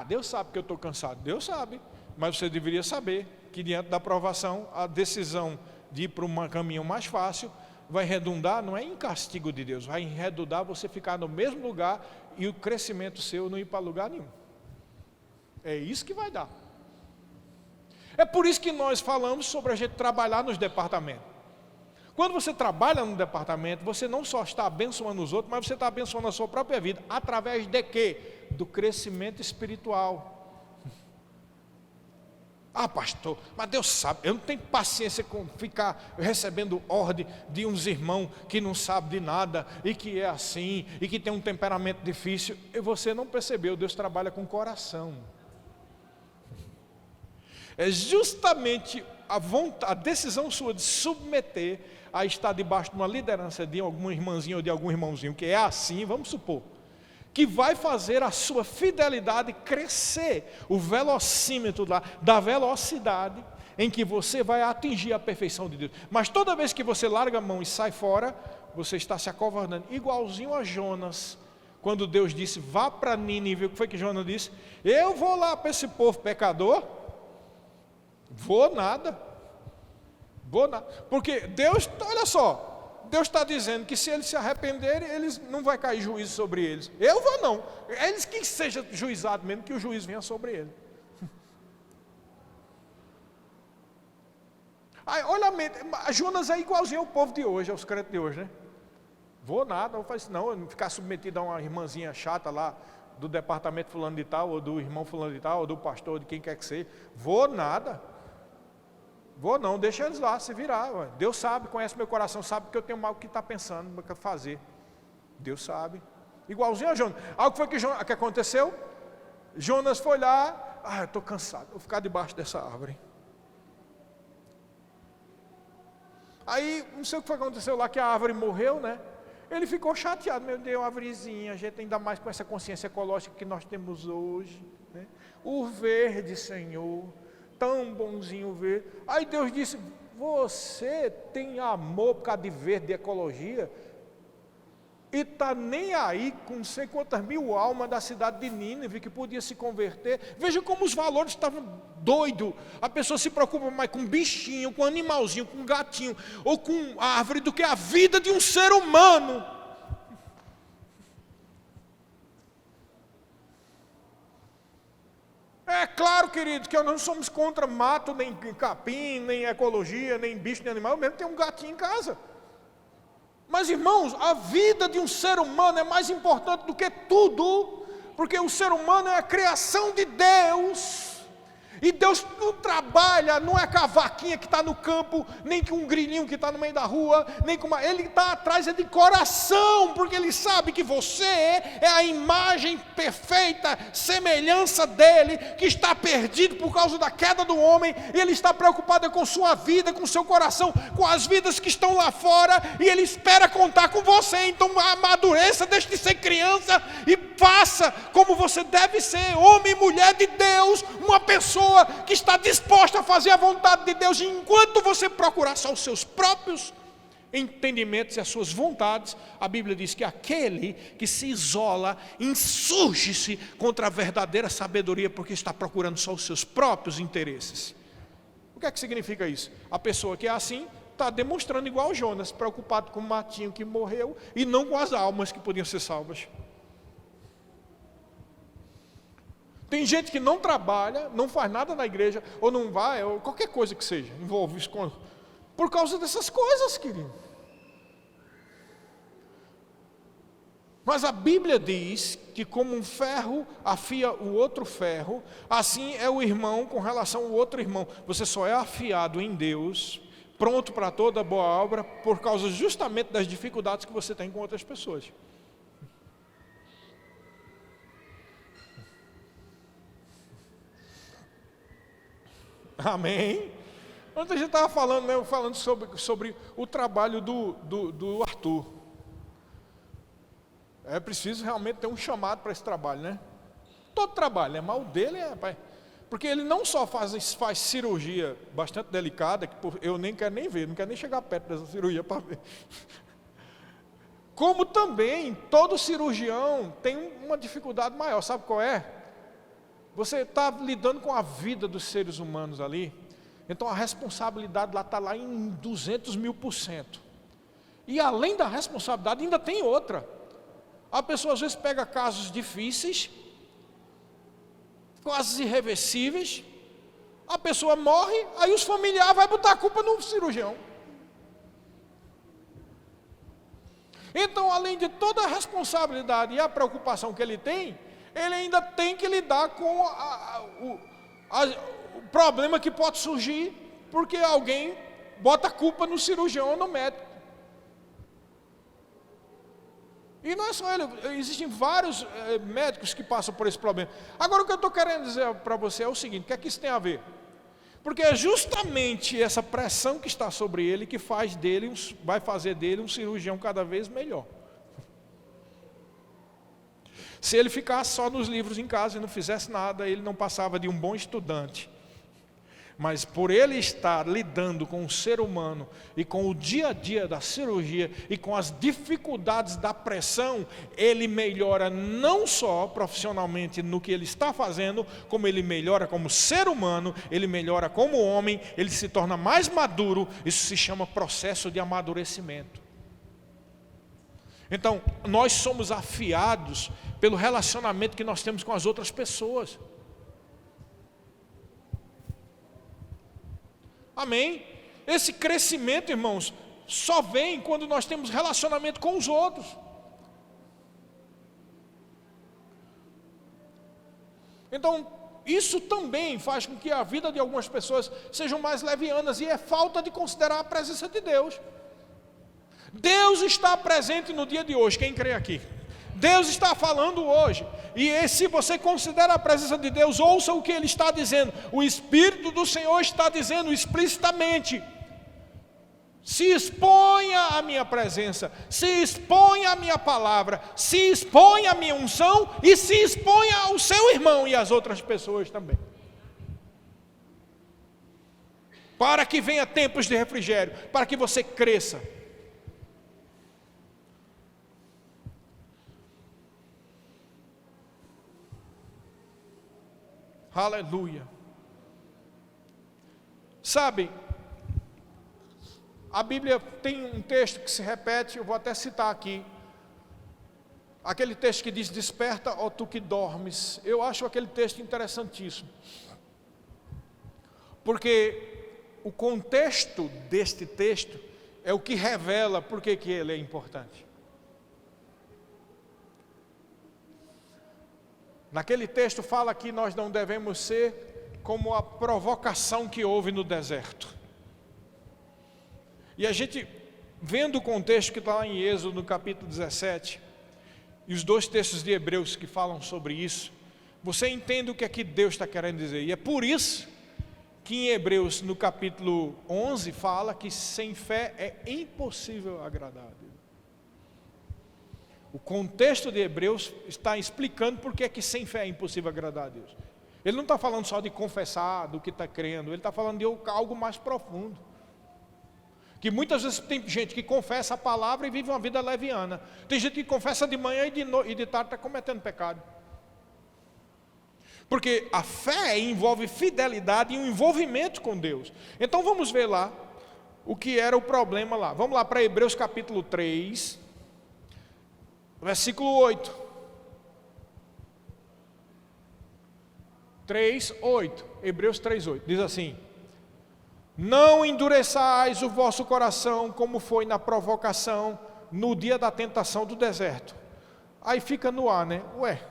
Deus sabe que eu estou cansado. Deus sabe, mas você deveria saber que diante da provação, a decisão de ir para um caminho mais fácil vai redundar, não é em castigo de Deus, vai redundar você ficar no mesmo lugar e o crescimento seu não ir para lugar nenhum. É isso que vai dar. É por isso que nós falamos sobre a gente trabalhar nos departamentos. Quando você trabalha no departamento, você não só está abençoando os outros, mas você está abençoando a sua própria vida. Através de quê? Do crescimento espiritual. Pastor, mas Deus sabe, eu não tenho paciência com ficar recebendo ordem de uns irmãos que não sabem de nada, e que é assim, e que tem um temperamento difícil. E você não percebeu, Deus trabalha com o coração. É justamente a decisão sua de submeter a estar debaixo de uma liderança de alguma irmãzinha ou de algum irmãozinho, que é assim, vamos supor, que vai fazer a sua fidelidade crescer, o velocímetro da velocidade em que você vai atingir a perfeição de Deus. Mas toda vez que você larga a mão e sai fora, você está se acovardando, igualzinho a Jonas, quando Deus disse, vá para Nínive. O que foi que Jonas disse? Eu vou lá para esse povo pecador? Vou nada, porque Deus, olha só, Deus está dizendo que se eles se arrependerem, eles não vai cair juízo sobre eles. Eu vou não, eles que seja juizado mesmo, que o juízo venha sobre eles. Aí, olha, Jonas é igualzinho ao povo de hoje, aos crentes de hoje, né? Vou nada, não faço não, não ficar submetido a uma irmãzinha chata lá, do departamento fulano de tal, ou do irmão fulano de tal, ou do pastor, ou de quem quer que seja. Vou nada. Vou não, deixa eles lá se virar. Ué. Deus sabe, conhece meu coração, sabe que eu tenho mal que está pensando, que fazer. Deus sabe. Igualzinho a Jonas. Algo foi que aconteceu? Jonas foi lá, eu estou cansado, vou ficar debaixo dessa árvore. Aí, não sei o que foi que aconteceu lá, que a árvore morreu, né? Ele ficou chateado, meu Deus, árvorezinha, a gente ainda mais com essa consciência ecológica que nós temos hoje, né? O verde, Senhor, tão bonzinho verde. Aí Deus disse, você tem amor por causa de verde, de ecologia, e está nem aí com não sei quantas mil almas da cidade de Nínive que podia se converter. Veja como os valores estavam doidos. A pessoa se preocupa mais com bichinho, com animalzinho, com gatinho, ou com árvore, do que a vida de um ser humano. É claro, querido, que nós não somos contra mato, nem capim, nem ecologia, nem bicho, nem animal. Eu mesmo tenho um gatinho em casa. Mas, irmãos, a vida de um ser humano é mais importante do que tudo, porque o ser humano é a criação de Deus, e Deus não trabalha, não é com a vaquinha que está no campo, nem com um grilinho que está no meio da rua, nem com ele está atrás, é de coração, porque Ele sabe que você é a imagem perfeita, semelhança dEle, que está perdido por causa da queda do homem, e Ele está preocupado com sua vida, com seu coração, com as vidas que estão lá fora, e Ele espera contar com você. Então amadureça, deixe de ser criança, e faça como você deve ser, homem e mulher de Deus, uma pessoa que está disposta a fazer a vontade de Deus. E enquanto você procurar só os seus próprios entendimentos e as suas vontades, a Bíblia diz que aquele que se isola, insurge-se contra a verdadeira sabedoria, porque está procurando só os seus próprios interesses. O que é que significa isso? A pessoa que é assim está demonstrando igual Jonas, preocupado com o matinho que morreu e não com as almas que podiam ser salvas. Tem gente que não trabalha, não faz nada na igreja, ou não vai, ou qualquer coisa que seja, envolve isso por causa dessas coisas, querido. Mas a Bíblia diz que como um ferro afia o outro ferro, assim é o irmão com relação ao outro irmão. Você só é afiado em Deus, pronto para toda boa obra, por causa justamente das dificuldades que você tem com outras pessoas. Amém? Ontem a gente estava falando sobre o trabalho do Arthur. É preciso realmente ter um chamado para esse trabalho, né? Todo trabalho, né? Mas o dele é, pai, porque ele não só faz cirurgia bastante delicada, que eu nem quero nem ver, não quero nem chegar perto dessa cirurgia para ver. Como também todo cirurgião tem uma dificuldade maior, sabe qual é? Você está lidando com a vida dos seres humanos ali, então a responsabilidade lá está lá em 200.000%. E além da responsabilidade ainda tem outra. A pessoa às vezes pega casos difíceis, quase irreversíveis, a pessoa morre, aí os familiares vão botar a culpa no cirurgião. Então, além de toda a responsabilidade e a preocupação que ele tem, ele ainda tem que lidar com o problema que pode surgir, porque alguém bota a culpa no cirurgião ou no médico. E não é só ele, existem vários médicos que passam por esse problema. Agora o que eu estou querendo dizer para você é o seguinte, o que é que isso tem a ver? Porque é justamente essa pressão que está sobre ele que vai fazer dele um cirurgião cada vez melhor. Se ele ficasse só nos livros em casa e não fizesse nada, ele não passava de um bom estudante. Mas por ele estar lidando com o ser humano e com o dia a dia da cirurgia e com as dificuldades da pressão, ele melhora não só profissionalmente no que ele está fazendo, como ele melhora como ser humano, ele melhora como homem, ele se torna mais maduro. Isso se chama processo de amadurecimento. Então, nós somos afiados pelo relacionamento que nós temos com as outras pessoas. Amém? Esse crescimento, irmãos, só vem quando nós temos relacionamento com os outros. Então, isso também faz com que a vida de algumas pessoas sejam mais levianas, e é falta de considerar a presença de Deus. Deus está presente no dia de hoje, quem crê aqui? Deus está falando hoje, e se você considera a presença de Deus, ouça o que Ele está dizendo. O Espírito do Senhor está dizendo explicitamente: se exponha à minha presença, se exponha à minha palavra, se exponha à minha unção, e se exponha ao seu irmão e às outras pessoas também, para que venha tempos de refrigério, para que você cresça. Aleluia. Sabe, a Bíblia tem um texto que se repete, eu vou até citar aqui. Aquele texto que diz: desperta, ó tu que dormes. Eu acho aquele texto interessantíssimo, porque o contexto deste texto é o que revela por que ele é importante. Naquele texto fala que nós não devemos ser como a provocação que houve no deserto. E a gente, vendo o contexto que está lá em Êxodo, no capítulo 17, e os 2 textos de Hebreus que falam sobre isso, você entende o que é que Deus está querendo dizer. E é por isso que em Hebreus, no capítulo 11, fala que sem fé é impossível agradar a Deus. O contexto de Hebreus está explicando por que sem fé é impossível agradar a Deus. Ele não está falando só de confessar, do que está crendo, ele está falando de algo mais profundo. Que muitas vezes tem gente que confessa a palavra e vive uma vida leviana. Tem gente que confessa de manhã e de tarde está cometendo pecado. Porque a fé envolve fidelidade e um envolvimento com Deus. Então vamos ver lá o que era o problema lá. Vamos lá para Hebreus capítulo 3, versículo 8. 3:8. Hebreus 3:8. Diz assim: não endureçais o vosso coração como foi na provocação no dia da tentação do deserto. Aí fica no ar, né? Ué,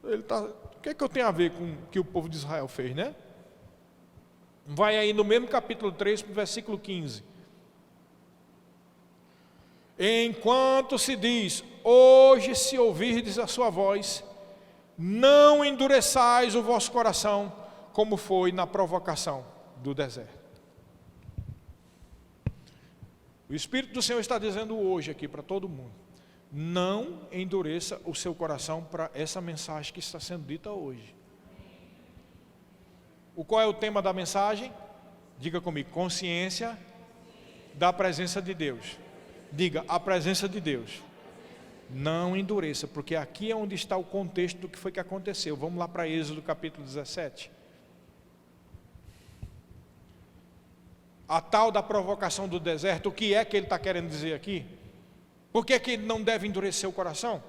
o que é que eu tenho a ver com o que o povo de Israel fez, né? Vai aí no mesmo capítulo 3, versículo 15. Enquanto se diz: hoje se ouvirdes a sua voz, não endureçais o vosso coração como foi na provocação do deserto. O Espírito do Senhor está dizendo hoje aqui para todo mundo: não endureça o seu coração para essa mensagem que está sendo dita hoje. Qual é o tema da mensagem? Diga comigo: consciência da presença de Deus. Diga: a presença de Deus. Não endureça, porque aqui é onde está o contexto do que foi que aconteceu. Vamos lá para Êxodo capítulo 17. A tal da provocação do deserto, o que é que ele está querendo dizer aqui? Por que ele não deve endurecer o coração?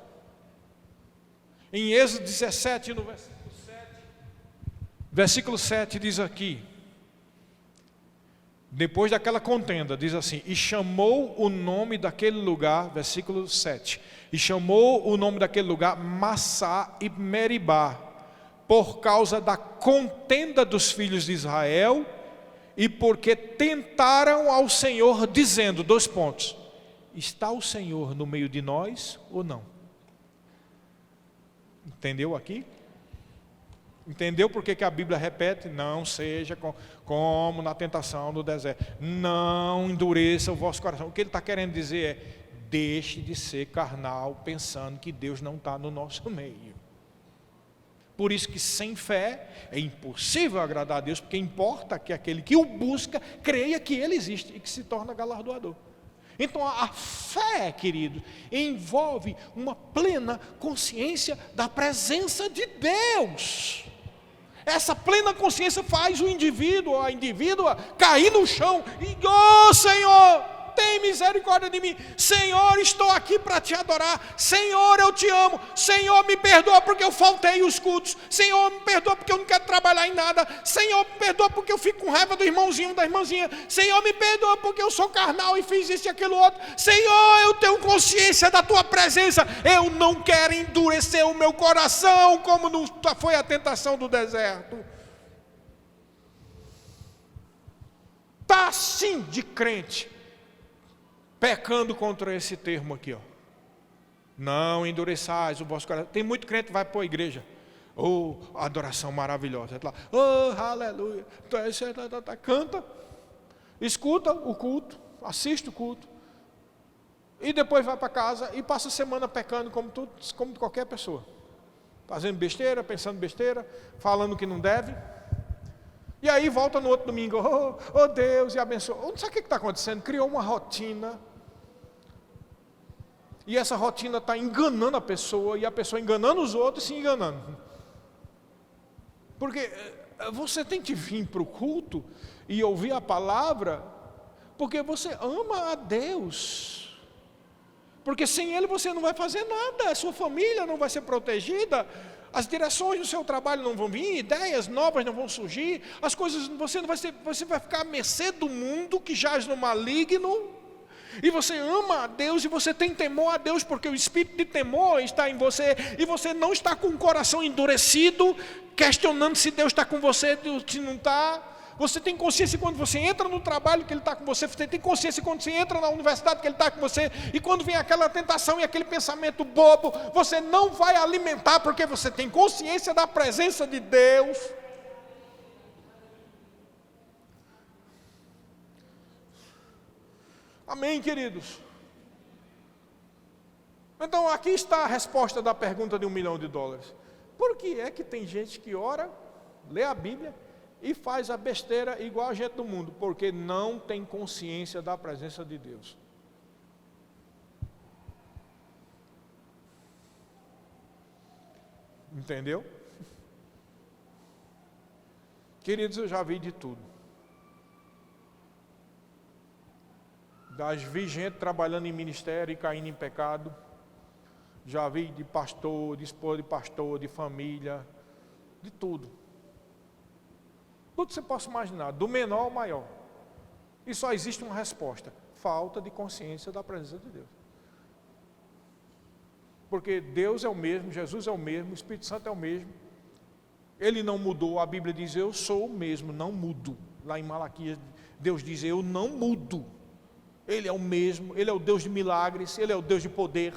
Em Êxodo 17, no versículo 7 diz aqui: depois daquela contenda, diz assim: e chamou o nome daquele lugar, versículo 7, e chamou o nome daquele lugar Massá e Meribá, por causa da contenda dos filhos de Israel, e porque tentaram ao Senhor, dizendo, : está o Senhor no meio de nós ou não? Entendeu aqui? Entendeu por que a Bíblia repete? Não seja como na tentação do deserto. Não endureça o vosso coração. O que ele está querendo dizer é: deixe de ser carnal pensando que Deus não está no nosso meio. Por isso que sem fé é impossível agradar a Deus, porque importa que aquele que o busca creia que Ele existe e que se torna galardoador. Então a fé, querido, envolve uma plena consciência da presença de Deus. Essa plena consciência faz o indivíduo ou a indivídua cair no chão e: oh Senhor, tem misericórdia de mim. Senhor, estou aqui para te adorar. Senhor, eu te amo. Senhor, me perdoa porque eu faltei os cultos. Senhor, me perdoa porque eu não quero trabalhar em nada. Senhor, me perdoa porque eu fico com raiva do irmãozinho, da irmãzinha. Senhor, me perdoa porque eu sou carnal e fiz isso e aquilo outro. Senhor, eu tenho consciência da tua presença. Eu não quero endurecer o meu coração como foi a tentação do deserto. Está assim de crente, pecando contra esse termo aqui, ó. Não endureçais o vosso coração. Tem muito crente que vai para a igreja. Oh, adoração maravilhosa. Oh, aleluia. Canta, escuta o culto, assiste o culto, e depois vai para casa e passa a semana pecando como qualquer pessoa. Fazendo besteira, pensando besteira, falando que não deve. E aí volta no outro domingo. Oh Deus, e abençoa. Não sabe o que está acontecendo? Criou uma rotina. E essa rotina está enganando a pessoa, e a pessoa enganando os outros e se enganando. Porque você tem que vir para o culto e ouvir a palavra, porque você ama a Deus. Porque sem Ele você não vai fazer nada, a sua família não vai ser protegida, as direções do seu trabalho não vão vir, ideias novas não vão surgir, as coisas, você vai ficar à mercê do mundo que jaz no maligno. E você ama a Deus e você tem temor a Deus, porque o espírito de temor está em você, e você não está com o coração endurecido, questionando se Deus está com você, se não está. Você tem consciência quando você entra no trabalho que Ele está com você, você tem consciência quando você entra na universidade que Ele está com você, e quando vem aquela tentação e aquele pensamento bobo, você não vai alimentar, porque você tem consciência da presença de Deus. Amém, queridos? Então aqui está a resposta da pergunta de $1 milhão. Por que é que tem gente que ora, lê a Bíblia e faz a besteira igual a gente do mundo? Porque não tem consciência da presença de Deus. Entendeu? Queridos, eu já vi de tudo. Vi gente trabalhando em ministério e caindo em pecado. Já vi de pastor, de esposa de pastor, de família, de tudo. Tudo que você possa imaginar, do menor ao maior. E só existe uma resposta: falta de consciência da presença de Deus. Porque Deus é o mesmo, Jesus é o mesmo, o Espírito Santo é o mesmo. Ele não mudou, a Bíblia diz: eu sou o mesmo, não mudo. Lá em Malaquias, Deus diz: eu não mudo. Ele é o mesmo, Ele é o Deus de milagres, Ele é o Deus de poder.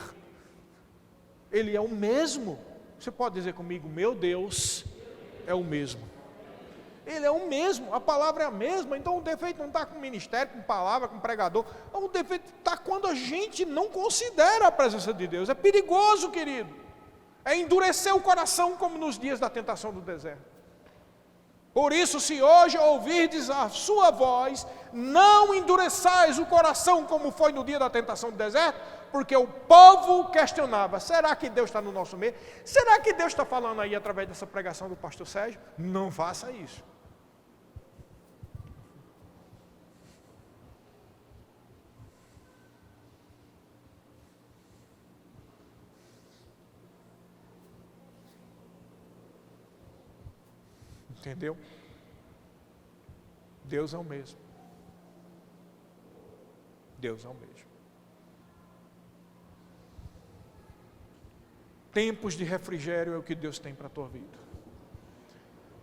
Ele é o mesmo. Você pode dizer comigo: meu Deus é o mesmo. Ele é o mesmo, a palavra é a mesma. Então o defeito não está com ministério, com palavra, com pregador. O defeito está quando a gente não considera a presença de Deus. É perigoso, querido. É endurecer o coração como nos dias da tentação do deserto. Por isso, se hoje ouvirdes a sua voz, não endureçais o coração como foi no dia da tentação do deserto, porque o povo questionava: será que Deus está no nosso meio? Será que Deus está falando aí através dessa pregação do pastor Sérgio? Não faça isso. Entendeu? Deus é o mesmo. Deus é o mesmo. Tempos de refrigério é o que Deus tem para a tua vida.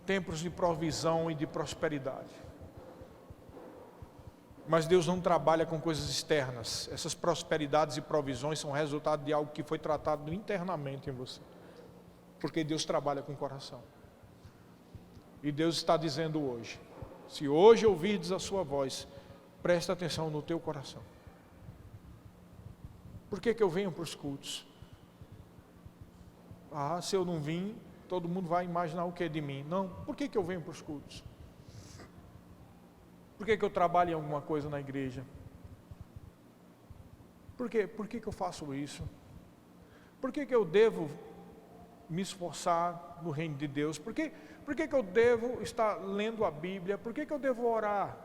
Tempos de provisão e de prosperidade. Mas Deus não trabalha com coisas externas. Essas prosperidades e provisões são resultado de algo que foi tratado internamente em você. Porque Deus trabalha com o coração. E Deus está dizendo hoje, se hoje ouvirdes a sua voz, presta atenção no teu coração. Por que eu venho para os cultos? Se eu não vim, todo mundo vai imaginar o que é de mim. Não, por que eu venho para os cultos? Por que eu trabalho em alguma coisa na igreja? Por que eu faço isso? Por que eu devo me esforçar no reino de Deus? Por que eu devo estar lendo a Bíblia? Por que eu devo orar?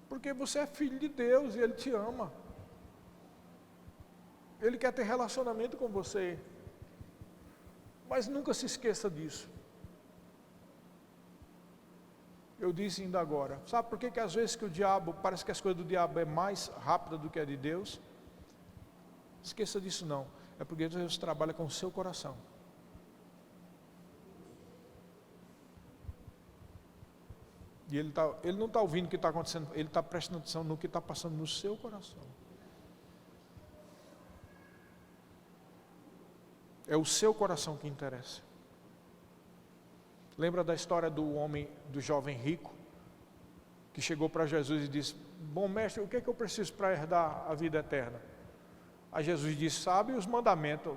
Porque você é filho de Deus e Ele te ama. Ele quer ter relacionamento com você. Mas nunca se esqueça disso. Eu disse ainda agora, sabe por que às vezes que o diabo, parece que as coisas do diabo é mais rápida do que a de Deus? Esqueça disso não, é porque Deus trabalha com o seu coração. E ele não está ouvindo o que está acontecendo, ele está prestando atenção no que está passando no seu coração. É o seu coração que interessa. Lembra da história do jovem rico, que chegou para Jesus e disse, bom mestre, o que é que eu preciso para herdar a vida eterna? Aí Jesus disse, sabe os mandamentos,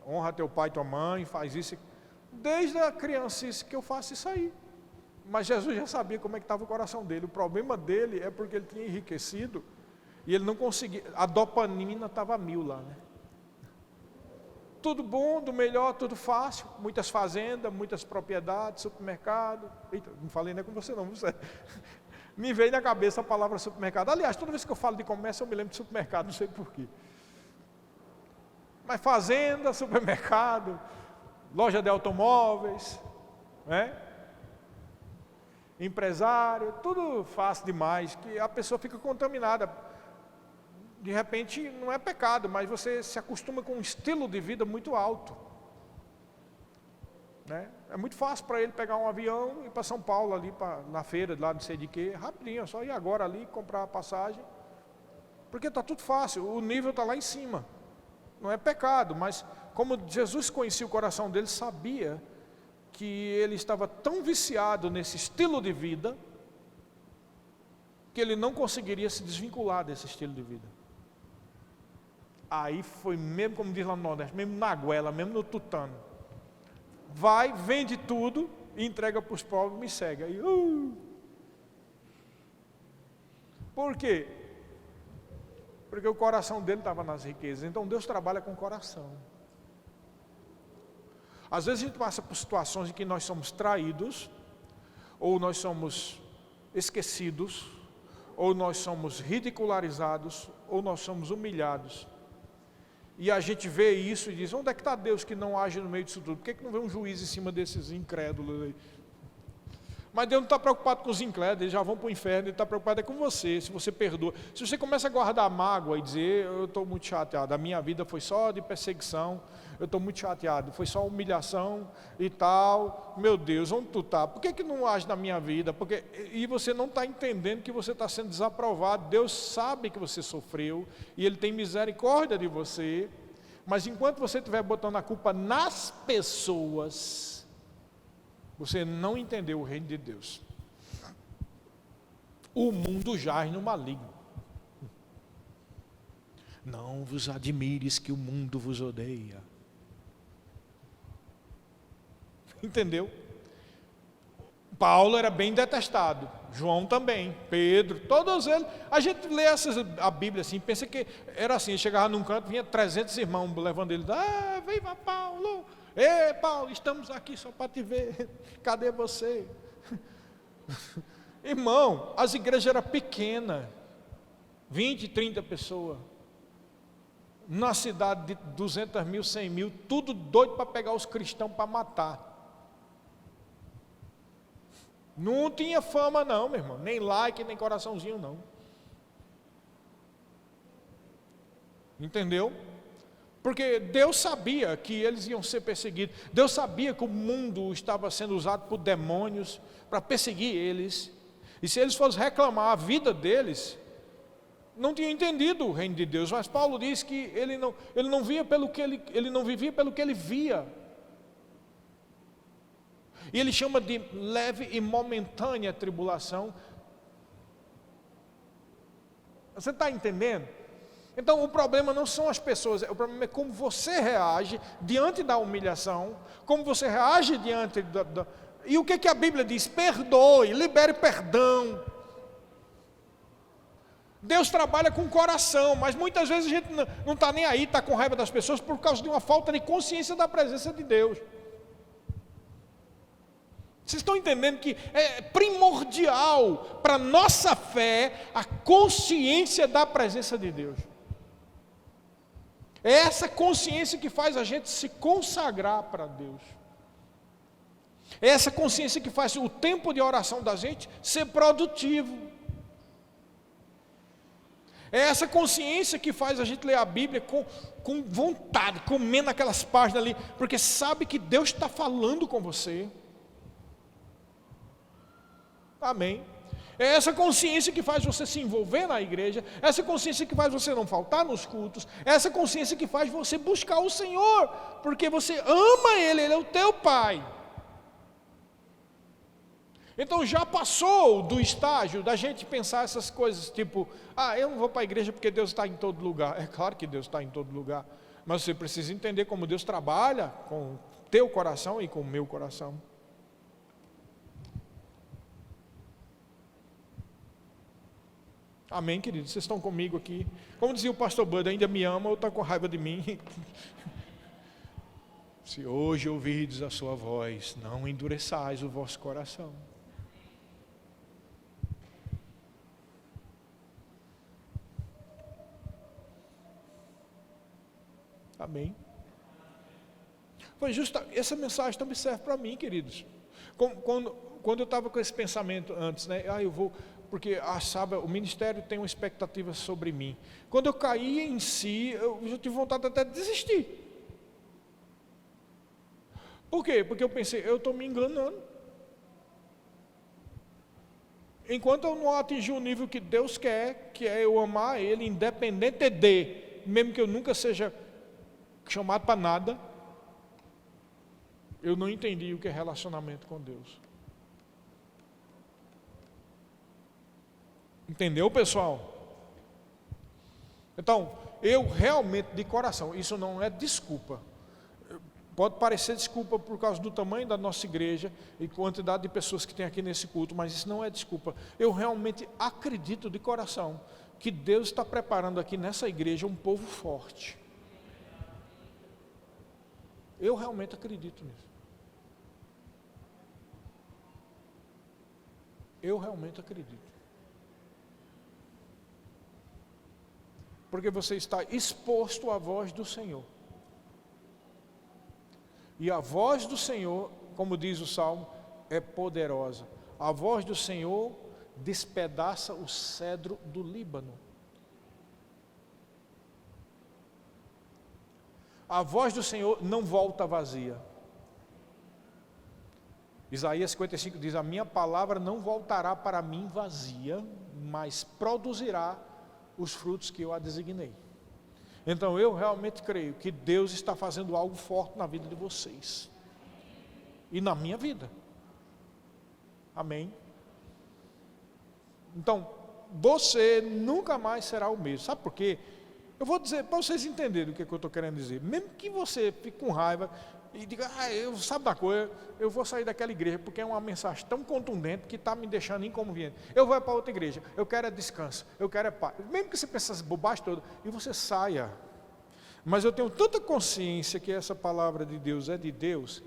honra teu pai e tua mãe, faz isso, desde a criancice que eu faço isso aí. Mas Jesus já sabia como é que estava o coração dele, o problema dele é porque ele tinha enriquecido, e ele não conseguia, a dopamina estava 1000 lá, né? Tudo bom, do melhor, tudo fácil, muitas fazendas, muitas propriedades, supermercado. Eita, não falei nem com você não, você. Me veio na cabeça a palavra supermercado. Aliás, toda vez que eu falo de comércio, eu me lembro de supermercado, não sei porquê. Mas fazenda, supermercado, loja de automóveis, né? Empresário, tudo fácil demais, que a pessoa fica contaminada. De repente não é pecado, mas você se acostuma com um estilo de vida muito alto, né? É muito fácil para ele pegar um avião e ir para São Paulo ali, na feira, lá não sei de quê, rapidinho, é só ir agora ali, comprar a passagem, porque está tudo fácil, o nível está lá em cima, não é pecado, mas como Jesus conhecia o coração dele, sabia que ele estava tão viciado nesse estilo de vida, que ele não conseguiria se desvincular desse estilo de vida. Aí foi mesmo, como diz lá no Nordeste, mesmo na goela, mesmo no tutano. Vai, vende tudo, e entrega para os pobres e me segue. Aí, Por quê? Porque o coração dele estava nas riquezas. Então Deus trabalha com o coração. Às vezes a gente passa por situações em que nós somos traídos, ou nós somos esquecidos, ou nós somos ridicularizados, ou nós somos humilhados. E a gente vê isso e diz, onde é que está Deus que não age no meio disso tudo? Por que não vê um juiz em cima desses incrédulos aí? Mas Deus não está preocupado com os incrédulos, eles já vão para o inferno, Ele está preocupado com você, se você perdoa. Se você começa a guardar mágoa e dizer, eu estou muito chateado, a minha vida foi só de perseguição, eu estou muito chateado, foi só humilhação e tal, meu Deus, onde tu está? Por que não age na minha vida? E você não está entendendo que você está sendo desaprovado. Deus sabe que você sofreu e Ele tem misericórdia de você, mas enquanto você estiver botando a culpa nas pessoas, você não entendeu o reino de Deus. O mundo jaz no maligno. Não vos admires que o mundo vos odeia. Entendeu? Paulo era bem detestado, João também, Pedro, todos eles. A gente lê a Bíblia assim, pensa que era assim, chegava num canto, vinha 300 irmãos levando ele, viva Paulo! Ei, Paulo, estamos aqui só para te ver, cadê você? Irmão, as igrejas eram pequenas, 20, 30 pessoas, na cidade de 200 mil, 100 mil, tudo doido para pegar os cristãos para matar. Não tinha fama não, meu irmão, nem like, nem coraçãozinho não. Entendeu? Porque Deus sabia que eles iam ser perseguidos. Deus sabia que o mundo estava sendo usado por demônios para perseguir eles. E se eles fossem reclamar a vida deles, não tinham entendido o reino de Deus. Mas Paulo diz que ele não via pelo que ele não vivia pelo que ele via. E ele chama de leve e momentânea tribulação. Você está entendendo? Então o problema não são as pessoas, o problema é como você reage diante da humilhação, como você reage diante da... E o que a Bíblia diz? Perdoe, libere perdão. Deus trabalha com o coração, mas muitas vezes a gente não está nem aí, está com raiva das pessoas por causa de uma falta de consciência da presença de Deus. Vocês estão entendendo que é primordial para a nossa fé a consciência da presença de Deus. É essa consciência que faz a gente se consagrar para Deus. É essa consciência que faz o tempo de oração da gente ser produtivo. É essa consciência que faz a gente ler a Bíblia com vontade, comendo aquelas páginas ali, porque sabe que Deus está falando com você. Amém. É essa consciência que faz você se envolver na igreja, essa consciência que faz você não faltar nos cultos, essa consciência que faz você buscar o Senhor, porque você ama Ele, Ele é o teu Pai. Então já passou do estágio da gente pensar essas coisas, tipo, eu não vou para a igreja porque Deus está em todo lugar. É claro que Deus está em todo lugar, mas você precisa entender como Deus trabalha com o teu coração e com o meu coração. Amém, queridos? Vocês estão comigo aqui? Como dizia o pastor Bud, ainda me ama ou está com raiva de mim? Se hoje ouvirdes a sua voz, não endureçais o vosso coração. Amém? Foi justa, essa mensagem também serve para mim, queridos. Quando eu estava com esse pensamento antes, né? Eu vou... Porque sabe, o ministério tem uma expectativa sobre mim. Quando eu caí em si, eu já tive vontade até de desistir. Por quê? Porque eu pensei, eu estou me enganando. Enquanto eu não atingir o nível que Deus quer, que é eu amar Ele, independente de, mesmo que eu nunca seja chamado para nada, eu não entendi o que é relacionamento com Deus. Entendeu, pessoal? Então, eu realmente, de coração, isso não é desculpa. Pode parecer desculpa por causa do tamanho da nossa igreja e quantidade de pessoas que tem aqui nesse culto, mas isso não é desculpa. Eu realmente acredito de coração que Deus está preparando aqui nessa igreja um povo forte. Eu realmente acredito nisso. Eu realmente acredito. Porque você está exposto à voz do Senhor. E a voz do Senhor, como diz o Salmo, é poderosa. A voz do Senhor despedaça o cedro do Líbano. A voz do Senhor não volta vazia. Isaías 55 diz, a minha palavra não voltará para mim vazia, mas produzirá os frutos que eu a designei. Então eu realmente creio que Deus está fazendo algo forte na vida de vocês e na minha vida. Amém? Então você nunca mais será o mesmo. Sabe por quê? Eu vou dizer para vocês entenderem o que eu estou querendo dizer. Mesmo que você fique com raiva e diga, eu sabe da coisa, eu vou sair daquela igreja porque é uma mensagem tão contundente que está me deixando inconveniente. Eu vou para outra igreja, eu quero é descanso, eu quero é paz. Mesmo que você pense essas bobagens todas, e você saia. Mas eu tenho tanta consciência que essa palavra de Deus é de Deus,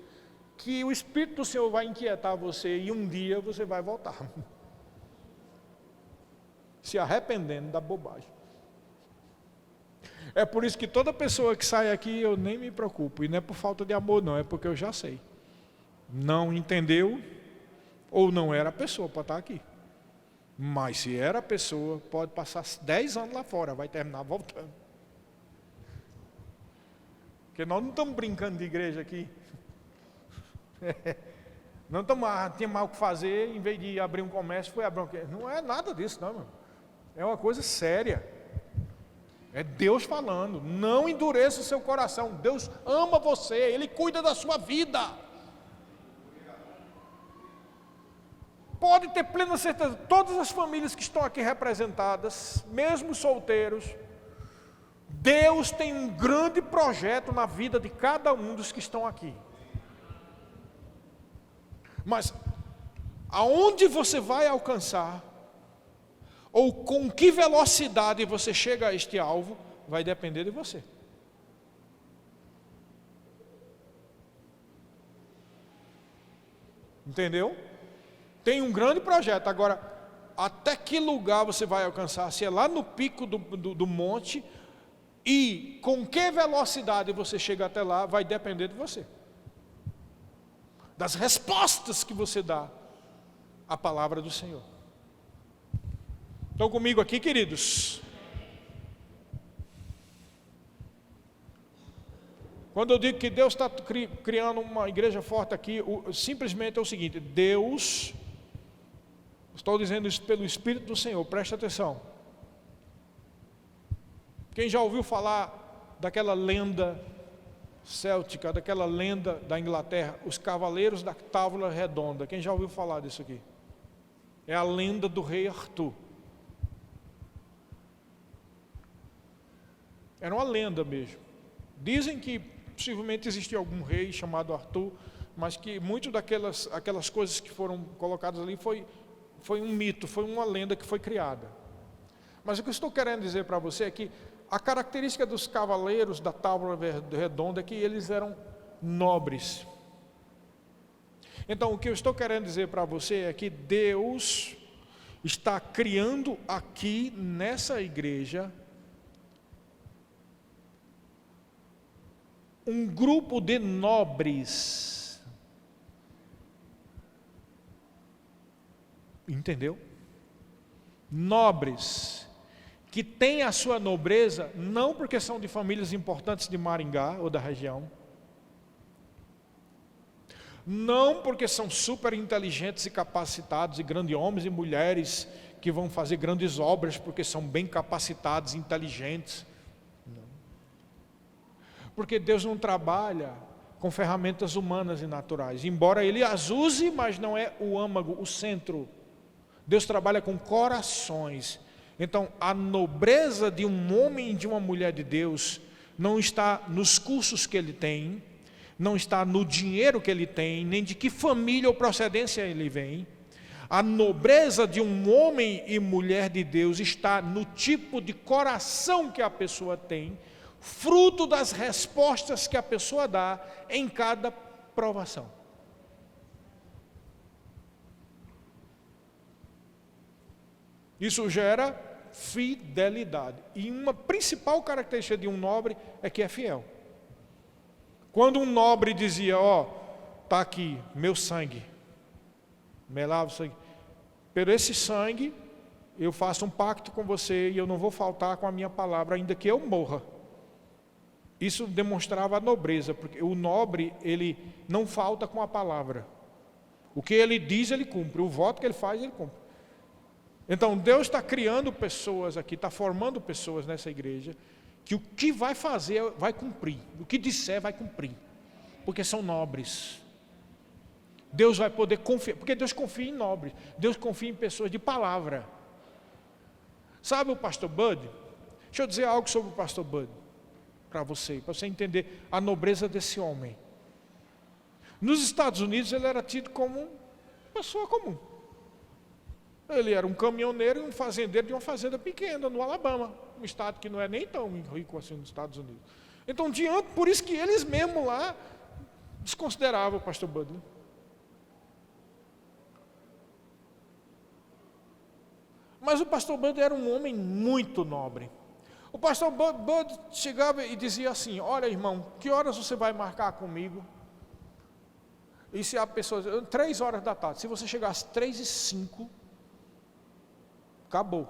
que o Espírito do Senhor vai inquietar você e um dia você vai voltar. Se arrependendo da bobagem. É por isso que toda pessoa que sai aqui eu nem me preocupo. E não é por falta de amor não, é porque eu já sei. Não entendeu ou não era a pessoa para estar aqui. Mas se era a pessoa, pode passar 10 anos lá fora, vai terminar voltando. Porque nós não estamos brincando de igreja aqui. Não estamos, tinha mais o que fazer, em vez de abrir um comércio, foi abrir um... Não é nada disso não, mano. É uma coisa séria. É Deus falando, não endureça o seu coração. Deus ama você, Ele cuida da sua vida. Pode ter plena certeza, todas as famílias que estão aqui representadas, mesmo solteiros, Deus tem um grande projeto na vida de cada um dos que estão aqui. Mas aonde você vai alcançar, ou com que velocidade você chega a este alvo, vai depender de você. Entendeu? Tem um grande projeto. Agora, até que lugar você vai alcançar? Se é lá no pico do monte, e com que velocidade você chega até lá, vai depender de você. Das respostas que você dá à palavra do Senhor. Estão comigo aqui, queridos? Quando eu digo que Deus está criando uma igreja forte aqui, simplesmente é o seguinte: Deus, estou dizendo isso pelo Espírito do Senhor, preste atenção. Quem já ouviu falar daquela lenda céltica, daquela lenda da Inglaterra, os Cavaleiros da Távola Redonda? Quem já ouviu falar disso aqui? É a lenda do rei Arthur. Era uma lenda mesmo. Dizem que possivelmente existia algum rei chamado Arthur, mas que muito aquelas coisas que foram colocadas ali foi um mito, foi uma lenda que foi criada. Mas o que eu estou querendo dizer para você é que a característica dos cavaleiros da Távola Redonda é que eles eram nobres. Então, o que eu estou querendo dizer para você é que Deus está criando aqui nessa igreja um grupo de nobres. Entendeu? Nobres que têm a sua nobreza não porque são de famílias importantes de Maringá ou da região, não porque são super inteligentes e capacitados e grandes homens e mulheres que vão fazer grandes obras porque são bem capacitados e inteligentes. Porque Deus não trabalha com ferramentas humanas e naturais. Embora Ele as use, mas não é o âmago, o centro. Deus trabalha com corações. Então, a nobreza de um homem e de uma mulher de Deus não está nos cursos que ele tem, não está no dinheiro que ele tem, nem de que família ou procedência ele vem. A nobreza de um homem e mulher de Deus está no tipo de coração que a pessoa tem, fruto das respostas que a pessoa dá em cada provação. Isso gera fidelidade. E uma principal característica de um nobre é que é fiel. Quando um nobre dizia, está aqui, meu sangue, me lava o sangue, por esse sangue eu faço um pacto com você e eu não vou faltar com a minha palavra, ainda que eu morra. Isso demonstrava a nobreza, porque o nobre, ele não falta com a palavra. O que ele diz, ele cumpre. O voto que ele faz, ele cumpre. Então, Deus está criando pessoas aqui, está formando pessoas nessa igreja, que o que vai fazer, vai cumprir. O que disser, vai cumprir. Porque são nobres. Deus vai poder confiar, porque Deus confia em nobres. Deus confia em pessoas de palavra. Sabe o pastor Bud? Deixa eu dizer algo sobre o pastor Bud. Para você entender a nobreza desse homem. Nos Estados Unidos ele era tido como uma pessoa comum. Ele era um caminhoneiro e um fazendeiro de uma fazenda pequena no Alabama, um estado que não é nem tão rico assim nos Estados Unidos. Então, por isso que eles mesmo lá desconsideravam o pastor Bud. Mas o pastor Bud era um homem muito nobre. O pastor Bud chegava e dizia assim, olha irmão, que horas você vai marcar comigo? E se a pessoa, 3 horas da tarde, se você chegar às 3h05, acabou.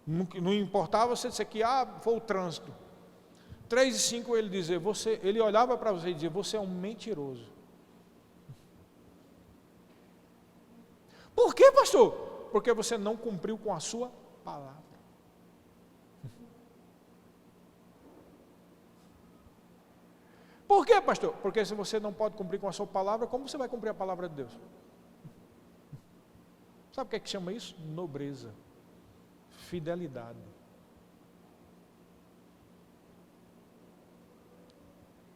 Não importava você dizer que foi o trânsito. 3h05 ele dizia, ele olhava para você e dizia, você é um mentiroso. Por quê, pastor? Porque você não cumpriu com a sua palavra. Por quê, pastor? Porque se você não pode cumprir com a sua palavra, como você vai cumprir a palavra de Deus? Sabe o que é que chama isso? Nobreza, fidelidade.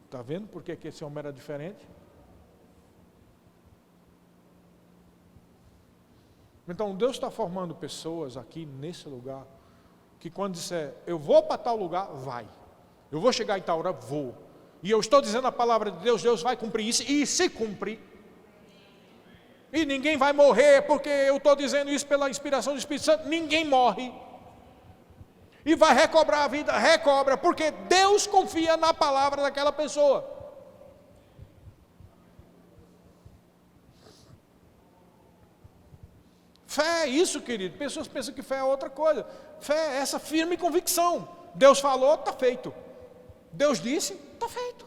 Está vendo por que esse homem era diferente? Então Deus está formando pessoas aqui nesse lugar, que quando disser, eu vou para tal lugar, vai. Eu vou chegar em tal hora, vou. E eu estou dizendo a palavra de Deus, Deus vai cumprir isso, e se cumprir. E ninguém vai morrer, porque eu estou dizendo isso pela inspiração do Espírito Santo, ninguém morre. E vai recobrar a vida, recobra, porque Deus confia na palavra daquela pessoa. Fé é isso, querido. Pessoas pensam que fé é outra coisa. Fé é essa firme convicção. Deus falou, está feito. Deus disse, está feito.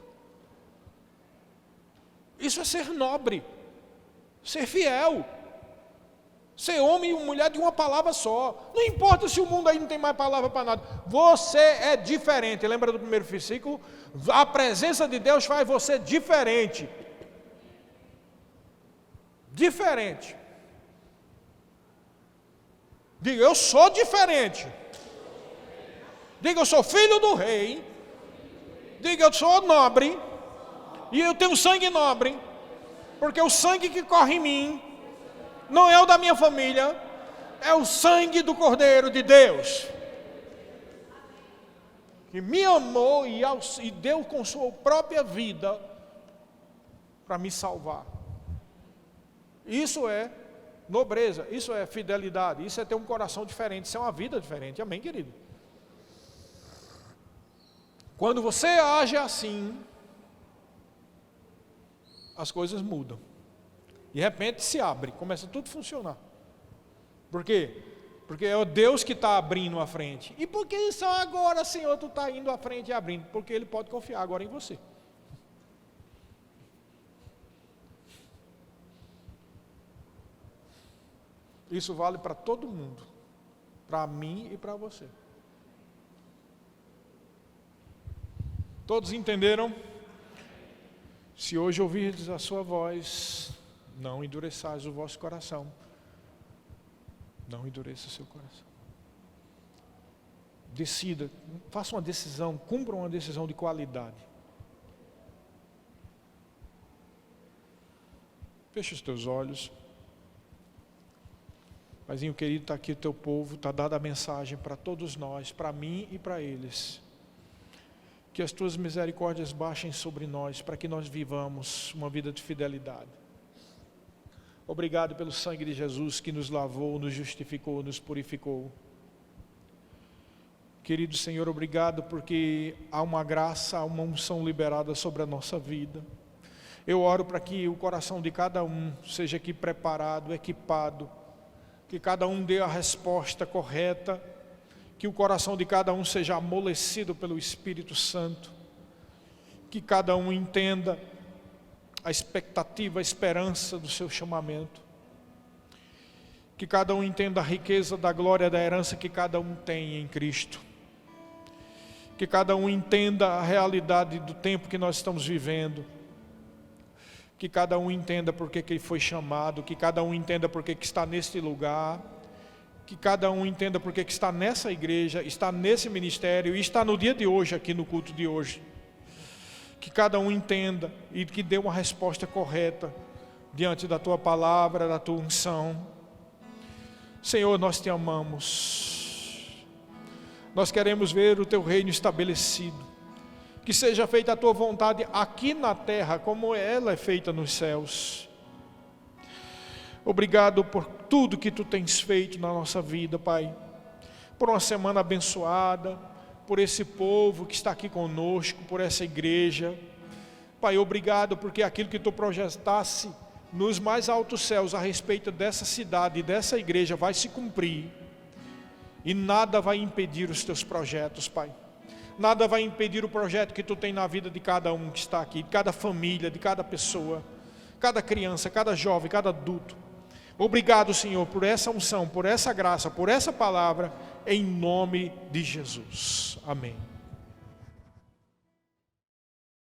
Isso é ser nobre, ser fiel, ser homem e mulher de uma palavra só. Não importa se o mundo aí não tem mais palavra para nada. Você é diferente. Lembra do primeiro versículo? A presença de Deus faz você diferente. Diferente. Diga, eu sou diferente. Diga, eu sou filho do rei. Diga, eu sou nobre. E eu tenho sangue nobre. Porque o sangue que corre em mim não é o da minha família, é o sangue do Cordeiro de Deus, que me amou e deu com sua própria vida para me salvar. Isso é nobreza, isso é fidelidade, isso é ter um coração diferente, isso é uma vida diferente. Amém, querido? Quando você age assim, as coisas mudam. De repente se abre, começa tudo a funcionar. Por quê? Porque é o Deus que está abrindo a frente. E por que só agora, Senhor, tu está indo à frente e abrindo? Porque Ele pode confiar agora em você. Isso vale para todo mundo, para mim e para você. Todos entenderam? Se hoje ouvirdes a sua voz, não endureçais o vosso coração. Não endureça o seu coração. Decida, faça uma decisão, cumpra uma decisão de qualidade. Feche os teus olhos. Paizinho querido, está aqui o teu povo, está dada a mensagem para todos nós, para mim e para eles. Que as tuas misericórdias baixem sobre nós, para que nós vivamos uma vida de fidelidade. Obrigado pelo sangue de Jesus que nos lavou, nos justificou, nos purificou. Querido Senhor, obrigado porque há uma graça, há uma unção liberada sobre a nossa vida. Eu oro para que o coração de cada um seja aqui preparado, equipado, que cada um dê a resposta correta, que o coração de cada um seja amolecido pelo Espírito Santo, que cada um entenda a expectativa, a esperança do seu chamamento, que cada um entenda a riqueza da glória da herança que cada um tem em Cristo, que cada um entenda a realidade do tempo que nós estamos vivendo, que cada um entenda por que ele foi chamado, que cada um entenda por que está neste lugar, que cada um entenda por que está nessa igreja, está nesse ministério e está no dia de hoje, aqui no culto de hoje. Que cada um entenda e que dê uma resposta correta diante da tua palavra, da tua unção. Senhor, nós te amamos. Nós queremos ver o teu reino estabelecido. Que seja feita a tua vontade aqui na terra, como ela é feita nos céus. Obrigado por tudo que tu tens feito na nossa vida, Pai. Por uma semana abençoada, por esse povo que está aqui conosco, por essa igreja. Pai, obrigado porque aquilo que tu projetasse nos mais altos céus a respeito dessa cidade e dessa igreja vai se cumprir. E nada vai impedir os teus projetos, Pai. Nada vai impedir o projeto que tu tem na vida de cada um que está aqui, de cada família, de cada pessoa, cada criança, cada jovem, cada adulto. Obrigado, Senhor, por essa unção, por essa graça, por essa palavra, em nome de Jesus. Amém.